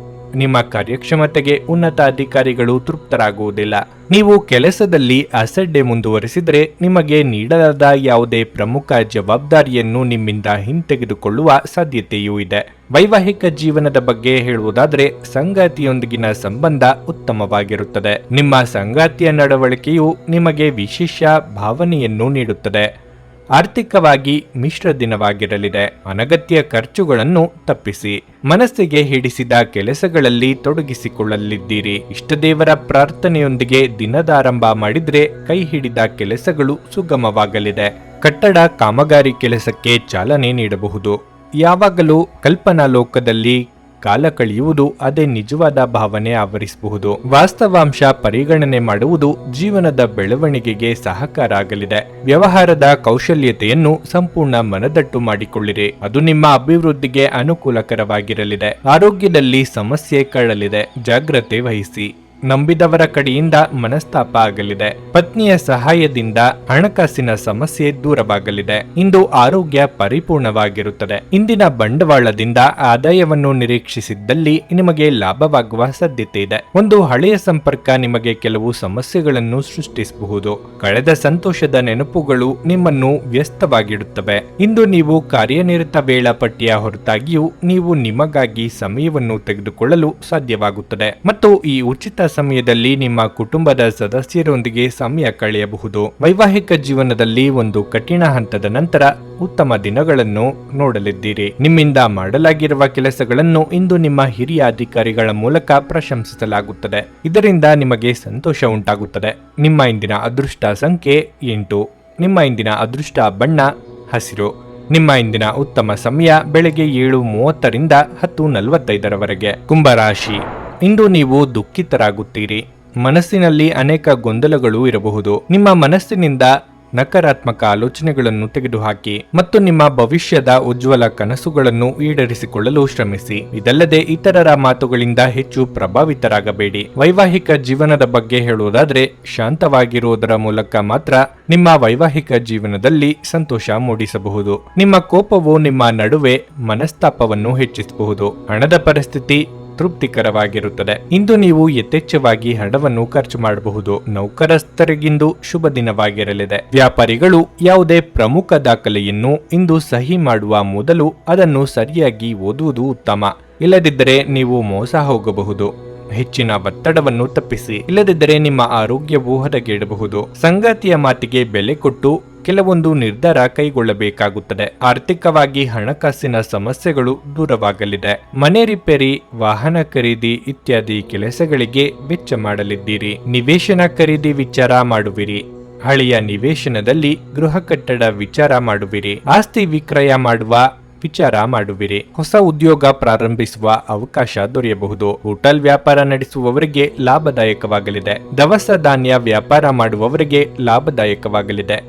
ನಿಮ್ಮ ಕಾರ್ಯಕ್ಷಮತೆಗೆ ಉನ್ನತ ಅಧಿಕಾರಿಗಳು ತೃಪ್ತರಾಗುವುದಿಲ್ಲ. ನೀವು ಕೆಲಸದಲ್ಲಿ ಅಸಡ್ಡೆ ಮುಂದುವರಿಸಿದರೆ ನಿಮಗೆ ನೀಡಲಾದ ಯಾವುದೇ ಪ್ರಮುಖ ಜವಾಬ್ದಾರಿಯನ್ನು ನಿಮ್ಮಿಂದ ಹಿಂತೆಗೆದುಕೊಳ್ಳುವ ಸಾಧ್ಯತೆಯೂ ಇದೆ. ವೈವಾಹಿಕ ಜೀವನದ ಬಗ್ಗೆ ಹೇಳುವುದಾದರೆ ಸಂಗಾತಿಯೊಂದಿಗಿನ ಸಂಬಂಧ ಉತ್ತಮವಾಗಿರುತ್ತದೆ. ನಿಮ್ಮ ಸಂಗಾತಿಯ ನಡವಳಿಕೆಯು ನಿಮಗೆ ವಿಶೇಷ ಭಾವನೆಯನ್ನು ನೀಡುತ್ತದೆ. ಆರ್ಥಿಕವಾಗಿ ಮಿಶ್ರ ದಿನವಾಗಿರಲಿದೆ. ಅನಗತ್ಯ ಖರ್ಚುಗಳನ್ನು ತಪ್ಪಿಸಿ. ಮನಸ್ಸಿಗೆ ಹಿಡಿಸಿದ ಕೆಲಸಗಳಲ್ಲಿ ತೊಡಗಿಸಿಕೊಳ್ಳಲಿದ್ದೀರಿ. ಇಷ್ಟದೇವರ ಪ್ರಾರ್ಥನೆಯೊಂದಿಗೆ ದಿನದ ಆರಂಭ ಮಾಡಿದ್ರೆ ಕೈ ಹಿಡಿದ ಕೆಲಸಗಳು ಸುಗಮವಾಗಲಿದೆ. ಕಟ್ಟಡ ಕಾಮಗಾರಿ ಕೆಲಸಕ್ಕೆ ಚಾಲನೆ ನೀಡಬಹುದು. ಯಾವಾಗಲೂ ಕಲ್ಪನಾ ಲೋಕದಲ್ಲಿ ಕಾಲ ಕಳೆಯುವುದು ಅದೇ ನಿಜವಾದ ಭಾವನೆ ಆವರಿಸಬಹುದು. ವಾಸ್ತವಾಂಶ ಪರಿಗಣನೆ ಮಾಡುವುದು ಜೀವನದ ಬೆಳವಣಿಗೆಗೆ ಸಹಕಾರ ಆಗಲಿದೆ. ವ್ಯವಹಾರದ ಕೌಶಲ್ಯತೆಯನ್ನು ಸಂಪೂರ್ಣ ಮನದಟ್ಟು ಮಾಡಿಕೊಳ್ಳಿರಿ. ಅದು ನಿಮ್ಮ ಅಭಿವೃದ್ಧಿಗೆ ಅನುಕೂಲಕರವಾಗಿರಲಿದೆ. ಆರೋಗ್ಯದಲ್ಲಿ ಸಮಸ್ಯೆ ಕಾಡಲಿದೆ. ಜಾಗ್ರತೆ ವಹಿಸಿ. ನಂಬಿದವರ ಕಡೆಯಿಂದ ಮನಸ್ತಾಪ ಆಗಲಿದೆ. ಪತ್ನಿಯ ಸಹಾಯದಿಂದ ಹಣಕಾಸಿನ ಸಮಸ್ಯೆ ದೂರವಾಗಲಿದೆ. ಇಂದು ಆರೋಗ್ಯ ಪರಿಪೂರ್ಣವಾಗಿರುತ್ತದೆ. ಇಂದಿನ ಬಂಡವಾಳದಿಂದ ಆದಾಯವನ್ನು ನಿರೀಕ್ಷಿಸಿದ್ದಲ್ಲಿ ನಿಮಗೆ ಲಾಭವಾಗುವ ಸಾಧ್ಯತೆ ಇದೆ. ಒಂದು ಹಳೆಯ ಸಂಪರ್ಕ ನಿಮಗೆ ಕೆಲವು ಸಮಸ್ಯೆಗಳನ್ನು ಸೃಷ್ಟಿಸಬಹುದು. ಕಳೆದ ಸಂತೋಷದ ನೆನಪುಗಳು ನಿಮ್ಮನ್ನು ವ್ಯಸ್ತವಾಗಿಡುತ್ತವೆ. ಇಂದು ನೀವು ಕಾರ್ಯನಿರತ ವೇಳಾಪಟ್ಟಿಯ ಹೊರತಾಗಿಯೂ ನೀವು ನಿಮಗಾಗಿ ಸಮಯವನ್ನು ತೆಗೆದುಕೊಳ್ಳಲು ಸಾಧ್ಯವಾಗುತ್ತದೆ ಮತ್ತು ಈ ಉಚಿತ ಸಮಯದಲ್ಲಿ ನಿಮ್ಮ ಕುಟುಂಬದ ಸದಸ್ಯರೊಂದಿಗೆ ಸಮಯ ಕಳೆಯಬಹುದು. ವೈವಾಹಿಕ ಜೀವನದಲ್ಲಿ ಒಂದು ಕಠಿಣ ಹಂತದ ನಂತರ ಉತ್ತಮ ದಿನಗಳನ್ನು ನೋಡಲಿದ್ದೀರಿ. ನಿಮ್ಮಿಂದ ಮಾಡಲಾಗಿರುವ ಕೆಲಸಗಳನ್ನು ಇಂದು ನಿಮ್ಮ ಹಿರಿಯ ಅಧಿಕಾರಿಗಳ ಮೂಲಕ ಪ್ರಶಂಸಿಸಲಾಗುತ್ತದೆ. ಇದರಿಂದ ನಿಮಗೆ ಸಂತೋಷ ಉಂಟಾಗುತ್ತದೆ. ನಿಮ್ಮ ಇಂದಿನ ಅದೃಷ್ಟ ಸಂಖ್ಯೆ 8. ನಿಮ್ಮ ಇಂದಿನ ಅದೃಷ್ಟ ಬಣ್ಣ ಹಸಿರು. ನಿಮ್ಮ ಇಂದಿನ ಉತ್ತಮ ಸಮಯ ಬೆಳಗ್ಗೆ 7:30 ರಿಂದ 10:45 ಕುಂಭರಾಶಿ. ಇಂದು ನೀವು ದುಃಖಿತರಾಗುತ್ತೀರಿ. ಮನಸ್ಸಿನಲ್ಲಿ ಅನೇಕ ಗೊಂದಲಗಳು ಇರಬಹುದು. ನಿಮ್ಮ ಮನಸ್ಸಿನಿಂದ ನಕಾರಾತ್ಮಕ ಆಲೋಚನೆಗಳನ್ನು ತೆಗೆದುಹಾಕಿ ಮತ್ತು ನಿಮ್ಮ ಭವಿಷ್ಯದ ಉಜ್ವಲ ಕನಸುಗಳನ್ನು ಈಡೇರಿಸಿಕೊಳ್ಳಲು ಶ್ರಮಿಸಿ. ಇದಲ್ಲದೆ ಇತರರ ಮಾತುಗಳಿಂದ ಹೆಚ್ಚು ಪ್ರಭಾವಿತರಾಗಬೇಡಿ. ವೈವಾಹಿಕ ಜೀವನದ ಬಗ್ಗೆ ಹೇಳುವುದಾದರೆ, ಶಾಂತವಾಗಿರುವುದರ ಮೂಲಕ ಮಾತ್ರ ನಿಮ್ಮ ವೈವಾಹಿಕ ಜೀವನದಲ್ಲಿ ಸಂತೋಷ ಮೂಡಿಸಬಹುದು. ನಿಮ್ಮ ಕೋಪವು ನಿಮ್ಮ ನಡುವೆ ಮನಸ್ತಾಪವನ್ನು ಹೆಚ್ಚಿಸಬಹುದು. ಹಣದ ಪರಿಸ್ಥಿತಿ ತೃಪ್ತಿಕರವಾಗಿರುತ್ತದೆ. ಇಂದು ನೀವು ಯಥೇಚ್ಛವಾಗಿ ಹಣವನ್ನು ಖರ್ಚು ಮಾಡಬಹುದು. ನೌಕರಸ್ಥರಿಗಿಂದು ಶುಭ ದಿನವಾಗಿರಲಿದೆ. ವ್ಯಾಪಾರಿಗಳು ಯಾವುದೇ ಪ್ರಮುಖ ದಾಖಲೆಯನ್ನು ಇಂದು ಸಹಿ ಮಾಡುವ ಮೊದಲು ಅದನ್ನು ಸರಿಯಾಗಿ ಓದುವುದು ಉತ್ತಮ. ಇಲ್ಲದಿದ್ದರೆ ನೀವು ಮೋಸ ಹೋಗಬಹುದು. ಹೆಚ್ಚಿನ ಒತ್ತಡವನ್ನು ತಪ್ಪಿಸಿ. ಇಲ್ಲದಿದ್ದರೆ ನಿಮ್ಮ ಆರೋಗ್ಯವು ಹದಗೆಡಬಹುದು. ಸಂಗಾತಿಯ ಮಾತಿಗೆ ಬೆಲೆ ಕೊಟ್ಟು ಕೆಲವೊಂದು ನಿರ್ಧಾರ ಕೈಗೊಳ್ಳಬೇಕಾಗುತ್ತದೆ. ಆರ್ಥಿಕವಾಗಿ ಹಣಕಾಸಿನ ಸಮಸ್ಯೆಗಳು ದೂರವಾಗಲಿದೆ. ಮನೆ ರಿಪೇರಿ, ವಾಹನ ಖರೀದಿ ಇತ್ಯಾದಿ ಕೆಲಸಗಳಿಗೆ ವೆಚ್ಚ ಮಾಡಲಿದ್ದೀರಿ. ನಿವೇಶನ ಖರೀದಿ ವಿಚಾರ ಮಾಡುವಿರಿ. ಹಳೆಯ ನಿವೇಶನದಲ್ಲಿ ಗೃಹ ಕಟ್ಟಡ ವಿಚಾರ ಮಾಡುವಿರಿ. ಆಸ್ತಿ ವಿಕ್ರಯ ಮಾಡುವ ವಿಚಾರ ಮಾಡುವಿರಿ. ಹೊಸ ಉದ್ಯೋಗ ಪ್ರಾರಂಭಿಸುವ ಅವಕಾಶ ದೊರೆಯಬಹುದು. ಹೋಟೆಲ್ ವ್ಯಾಪಾರ ನಡೆಸುವವರಿಗೆ ಲಾಭದಾಯಕವಾಗಲಿದೆ. ದವಸ ಧಾನ್ಯ ವ್ಯಾಪಾರ ಮಾಡುವವರಿಗೆ ಲಾಭದಾಯಕವಾಗಲಿದೆ.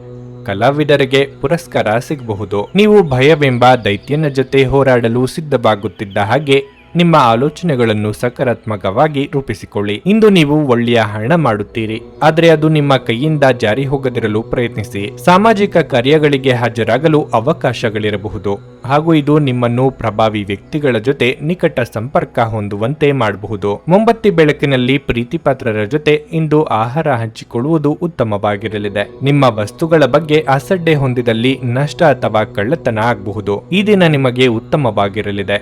ಕಲಾವಿದರಿಗೆ ಪುರಸ್ಕಾರ ಸಿಗಬಹುದು. ನೀವು ಭಯವೆಂಬ ದೈತ್ಯನ ಜೊತೆ ಹೋರಾಡಲು ಸಿದ್ಧವಾಗುತ್ತಿದ್ದ ಹಾಗೆ ನಿಮ್ಮ ಆಲೋಚನೆಗಳನ್ನು ಸಕಾರಾತ್ಮಕವಾಗಿ ರೂಪಿಸಿಕೊಳ್ಳಿ. ಇಂದು ನೀವು ಒಳ್ಳೆಯ ಹಣ ಮಾಡುತ್ತೀರಿ, ಆದರೆ ಅದು ನಿಮ್ಮ ಕೈಯಿಂದ ಜಾರಿ ಹೋಗದಿರಲು ಪ್ರಯತ್ನಿಸಿ. ಸಾಮಾಜಿಕ ಕಾರ್ಯಗಳಿಗೆ ಹಾಜರಾಗಲು ಅವಕಾಶಗಳಿರಬಹುದು ಹಾಗೂ ಇದು ನಿಮ್ಮನ್ನು ಪ್ರಭಾವಿ ವ್ಯಕ್ತಿಗಳ ಜೊತೆ ನಿಕಟ ಸಂಪರ್ಕ ಹೊಂದುವಂತೆ ಮಾಡಬಹುದು. ಮೊಂಬತ್ತಿ ಬೆಳಕಿನಲ್ಲಿ ಪ್ರೀತಿಪಾತ್ರರ ಜೊತೆ ಇಂದು ಆಹಾರ ಹಂಚಿಕೊಳ್ಳುವುದು ಉತ್ತಮವಾಗಿರಲಿದೆ. ನಿಮ್ಮ ವಸ್ತುಗಳ ಬಗ್ಗೆ ಅಸಡ್ಡೆ ಹೊಂದಿದಲ್ಲಿ ನಷ್ಟ ಅಥವಾ ಕಳ್ಳತನ ಆಗಬಹುದು. ಈ ದಿನ ನಿಮಗೆ ಉತ್ತಮವಾಗಿರಲಿದೆ.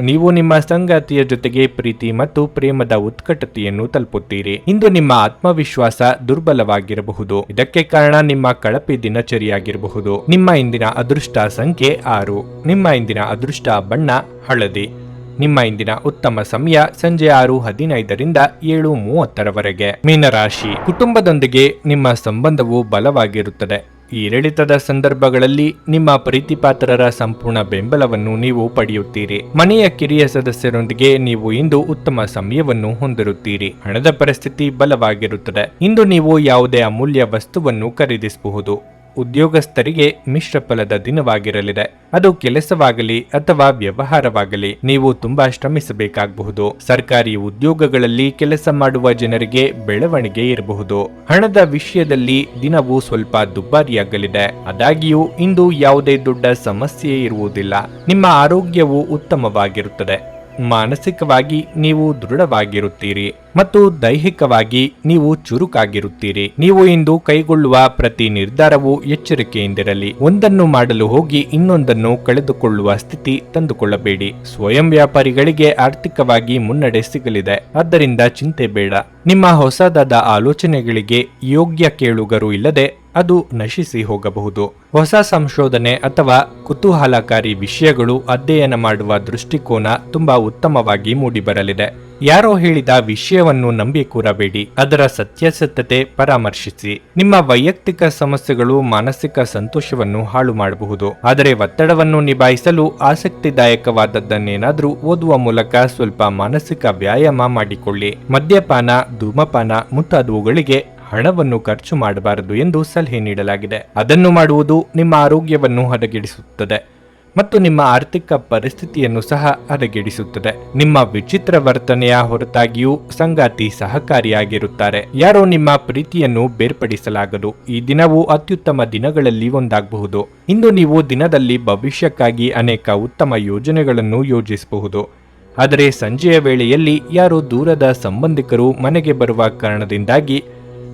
ನೀವು ನಿಮ್ಮ ಸಂಗಾತಿಯ ಜೊತೆಗೆ ಪ್ರೀತಿ ಮತ್ತು ಪ್ರೇಮದ ಉತ್ಕಟತೆಯನ್ನು ತಲುಪುತ್ತೀರಿ. ಇಂದು ನಿಮ್ಮ ಆತ್ಮವಿಶ್ವಾಸ ದುರ್ಬಲವಾಗಿರಬಹುದು. ಇದಕ್ಕೆ ಕಾರಣ ನಿಮ್ಮ ಕಳಪೆ ದಿನಚರಿಯಾಗಿರಬಹುದು. ನಿಮ್ಮ ಇಂದಿನ ಅದೃಷ್ಟ ಸಂಖ್ಯೆ 6. ನಿಮ್ಮ ಇಂದಿನ ಅದೃಷ್ಟ ಬಣ್ಣ ಹಳದಿ. ನಿಮ್ಮ ಇಂದಿನ ಉತ್ತಮ ಸಮಯ ಸಂಜೆ 6:15 ರಿಂದ 7:30 ಮೀನರಾಶಿ. ಕುಟುಂಬದೊಂದಿಗೆ ನಿಮ್ಮ ಸಂಬಂಧವು ಬಲವಾಗಿರುತ್ತದೆ. ಈ ಏರಿಳಿತದ ಸಂದರ್ಭಗಳಲ್ಲಿ ನಿಮ್ಮ ಪ್ರೀತಿಪಾತ್ರರ ಸಂಪೂರ್ಣ ಬೆಂಬಲವನ್ನು ನೀವು ಪಡೆಯುತ್ತೀರಿ. ಮನೆಯ ಕಿರಿಯ ಸದಸ್ಯರೊಂದಿಗೆ ನೀವು ಇಂದು ಉತ್ತಮ ಸಮಯವನ್ನು ಹೊಂದಿರುತ್ತೀರಿ. ಹಣದ ಪರಿಸ್ಥಿತಿ ಬಲವಾಗಿರುತ್ತದೆ. ಇಂದು ನೀವು ಯಾವುದೇ ಅಮೂಲ್ಯ ವಸ್ತುವನ್ನು ಖರೀದಿಸಬಹುದು. ಉದ್ಯೋಗಸ್ಥರಿಗೆ ಮಿಶ್ರ ಫಲದ ದಿನವಾಗಿರಲಿದೆ. ಅದು ಕೆಲಸವಾಗಲಿ ಅಥವಾ ವ್ಯವಹಾರವಾಗಲಿ ನೀವು ತುಂಬಾ ಶ್ರಮಿಸಬೇಕಾಗಬಹುದು. ಸರ್ಕಾರಿ ಉದ್ಯೋಗಗಳಲ್ಲಿ ಕೆಲಸ ಮಾಡುವ ಜನರಿಗೆ ಬೆಳವಣಿಗೆ ಇರಬಹುದು. ಹಣದ ವಿಷಯದಲ್ಲಿ ದಿನವೂ ಸ್ವಲ್ಪ ದುಬಾರಿಯಾಗಲಿದೆ. ಆದಾಗ್ಯೂ ಇಂದು ಯಾವುದೇ ದೊಡ್ಡ ಸಮಸ್ಯೆ ಇರುವುದಿಲ್ಲ. ನಿಮ್ಮ ಆರೋಗ್ಯವು ಉತ್ತಮವಾಗಿರುತ್ತದೆ. ಮಾನಸಿಕವಾಗಿ ನೀವು ದೃಢವಾಗಿರುತ್ತೀರಿ ಮತ್ತು ದೈಹಿಕವಾಗಿ ನೀವು ಚುರುಕಾಗಿರುತ್ತೀರಿ. ನೀವು ಇಂದು ಕೈಗೊಳ್ಳುವ ಪ್ರತಿ ನಿರ್ಧಾರವು ಎಚ್ಚರಿಕೆಯಿಂದಿರಲಿ. ಒಂದನ್ನು ಮಾಡಲು ಹೋಗಿ ಇನ್ನೊಂದನ್ನು ಕಳೆದುಕೊಳ್ಳುವ ಸ್ಥಿತಿ ತಂದುಕೊಳ್ಳಬೇಡಿ. ಸ್ವಯಂ ವ್ಯಾಪಾರಿಗಳಿಗೆ ಆರ್ಥಿಕವಾಗಿ ಮುನ್ನಡೆ ಸಿಗಲಿದೆ, ಆದ್ದರಿಂದ ಚಿಂತೆ ಬೇಡ. ನಿಮ್ಮ ಹೊಸದಾದ ಆಲೋಚನೆಗಳಿಗೆ ಯೋಗ್ಯ ಕೇಳುಗರು ಇಲ್ಲದೆ ಅದು ನಶಿಸಿ ಹೋಗಬಹುದು. ಹೊಸ ಸಂಶೋಧನೆ ಅಥವಾ ಕುತೂಹಲಕಾರಿ ವಿಷಯಗಳು ಅಧ್ಯಯನ ಮಾಡುವ ದೃಷ್ಟಿಕೋನ ತುಂಬಾ ಉತ್ತಮವಾಗಿ ಮೂಡಿಬರಲಿದೆ. ಯಾರೋ ಹೇಳಿದ ವಿಷಯವನ್ನು ನಂಬಿ ಕೂರಬೇಡಿ, ಅದರ ಸತ್ಯಾಸತ್ಯತೆ ಪರಾಮರ್ಶಿಸಿ. ನಿಮ್ಮ ವೈಯಕ್ತಿಕ ಸಮಸ್ಯೆಗಳು ಮಾನಸಿಕ ಸಂತೋಷವನ್ನು ಹಾಳು ಮಾಡಬಹುದು, ಆದರೆ ಒತ್ತಡವನ್ನು ನಿಭಾಯಿಸಲು ಆಸಕ್ತಿದಾಯಕವಾದದ್ದನ್ನೇನಾದ್ರೂ ಓದುವ ಮೂಲಕ ಸ್ವಲ್ಪ ಮಾನಸಿಕ ವ್ಯಾಯಾಮ ಮಾಡಿಕೊಳ್ಳಿ. ಮದ್ಯಪಾನ, ಧೂಮಪಾನ ಮುಂತಾದವುಗಳಿಗೆ ಹಣವನ್ನು ಖರ್ಚು ಮಾಡಬಾರದು ಎಂದು ಸಲಹೆ ನೀಡಲಾಗಿದೆ. ಅದನ್ನು ಮಾಡುವುದು ನಿಮ್ಮ ಆರೋಗ್ಯವನ್ನು ಹದಗೆಡಿಸುತ್ತದೆ. ಮತ್ತು ನಿಮ್ಮ ಆರ್ಥಿಕ ಪರಿಸ್ಥಿತಿಯನ್ನು ಸಹ ಹದಗೆಡಿಸುತ್ತದೆ. ನಿಮ್ಮ ವಿಚಿತ್ರ ವರ್ತನೆಯ ಹೊರತಾಗಿಯೂ ಸಂಗಾತಿ ಸಹಕಾರಿಯಾಗಿರುತ್ತಾರೆ. ಯಾರೋ ನಿಮ್ಮ ಪ್ರೀತಿಯನ್ನು ಬೇರ್ಪಡಿಸಲಾಗದು. ಈ ದಿನವು ಅತ್ಯುತ್ತಮ ದಿನಗಳಲ್ಲಿ ಒಂದಾಗಬಹುದು. ಇಂದು ನೀವು ದಿನದಲ್ಲಿ ಭವಿಷ್ಯಕ್ಕಾಗಿ ಅನೇಕ ಉತ್ತಮ ಯೋಜನೆಗಳನ್ನು ಯೋಜಿಸಬಹುದು. ಆದರೆ ಸಂಜೆಯ ವೇಳೆಯಲ್ಲಿ ಯಾರೋ ದೂರದ ಸಂಬಂಧಿಕರು ಮನೆಗೆ ಬರುವ ಕಾರಣದಿಂದಾಗಿ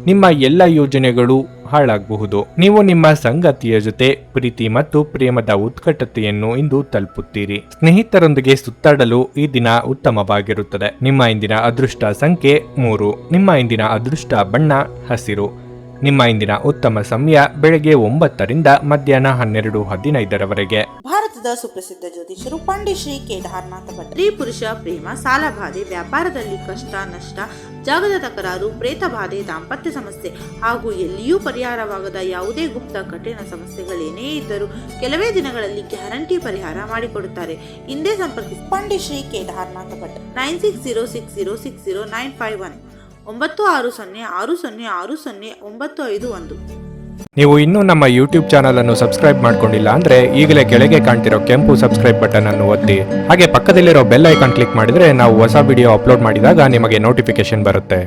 ನಿಮ್ಮ ಎಲ್ಲ ಯೋಜನೆಗಳು ಹಾಳಾಗಬಹುದು. ನೀವು ನಿಮ್ಮ ಸಂಗಾತಿಯ ಜೊತೆ ಪ್ರೀತಿ ಮತ್ತು ಪ್ರೇಮದ ಉತ್ಕಟತೆಯನ್ನು ಇಂದು ತಲುಪುತ್ತೀರಿ. ಸ್ನೇಹಿತರೊಂದಿಗೆ ಸುತ್ತಾಡಲು ಈ ದಿನ ಉತ್ತಮವಾಗಿರುತ್ತದೆ. ನಿಮ್ಮ ಇಂದಿನ ಅದೃಷ್ಟ ಸಂಖ್ಯೆ 3. ನಿಮ್ಮ ಇಂದಿನ ಅದೃಷ್ಟ ಬಣ್ಣ ಹಸಿರು. ನಿಮ್ಮ ಇಂದಿನ ಉತ್ತಮ ಸಮಯ ಬೆಳಗ್ಗೆ 9 ರಿಂದ ಮಧ್ಯಾಹ್ನ 12:15 ಭಾರತದ ಸುಪ್ರಸಿದ್ಧ ಜ್ಯೋತಿಷರು ಪಂಡಿತ್ ಶ್ರೀ ಕೇದಾರನಾಥ ಭಟ್. ಸ್ತ್ರೀ ಪುರುಷ ಪ್ರೇಮ, ಸಾಲಬಾಧೆ, ವ್ಯಾಪಾರದಲ್ಲಿ ಕಷ್ಟ ನಷ್ಟ, ಜಾಗದ ತಕರಾರು, ಪ್ರೇತ ಬಾಧೆ, ದಾಂಪತ್ಯ ಸಮಸ್ಯೆ ಹಾಗೂ ಎಲ್ಲಿಯೂ ಪರಿಹಾರವಾಗದ ಯಾವುದೇ ಗುಪ್ತ ಕಠಿಣ ಸಮಸ್ಯೆಗಳೇನೇ ಇದ್ದರೂ ಕೆಲವೇ ದಿನಗಳಲ್ಲಿ ಗ್ಯಾರಂಟಿ ಪರಿಹಾರ ಮಾಡಿಕೊಡುತ್ತಾರೆ. ಹಿಂದೆ ಸಂಪರ್ಕಿಸಿ ಪಂಡಿತ್ ಶ್ರೀ ಕೇದಾರನಾಥ ಭಟ್ 9606060951 9606060951. ನೀವು ಇನ್ನೂ ನಮ್ಮ ಯೂಟ್ಯೂಬ್ ಚಾನಲ್ ಅನ್ನು ಸಬ್ಸ್ಕ್ರೈಬ್ ಮಾಡ್ಕೊಂಡಿಲ್ಲ ಅಂದ್ರೆ ಈಗಲೇ ಕೆಳಗೆ ಕಾಣ್ತಿರೋ ಕೆಂಪು ಸಬ್ಸ್ಕ್ರೈಬ್ ಬಟನ್ ಅನ್ನು ಒತ್ತಿ. ಹಾಗೆ ಪಕ್ಕದಲ್ಲಿರೋ ಬೆಲ್ ಐಕಾನ್ ಕ್ಲಿಕ್ ಮಾಡಿದ್ರೆ ನಾವು ಹೊಸ ವಿಡಿಯೋ ಅಪ್ಲೋಡ್ ಮಾಡಿದಾಗ ನಿಮಗೆ ನೋಟಿಫಿಕೇಶನ್ ಬರುತ್ತೆ.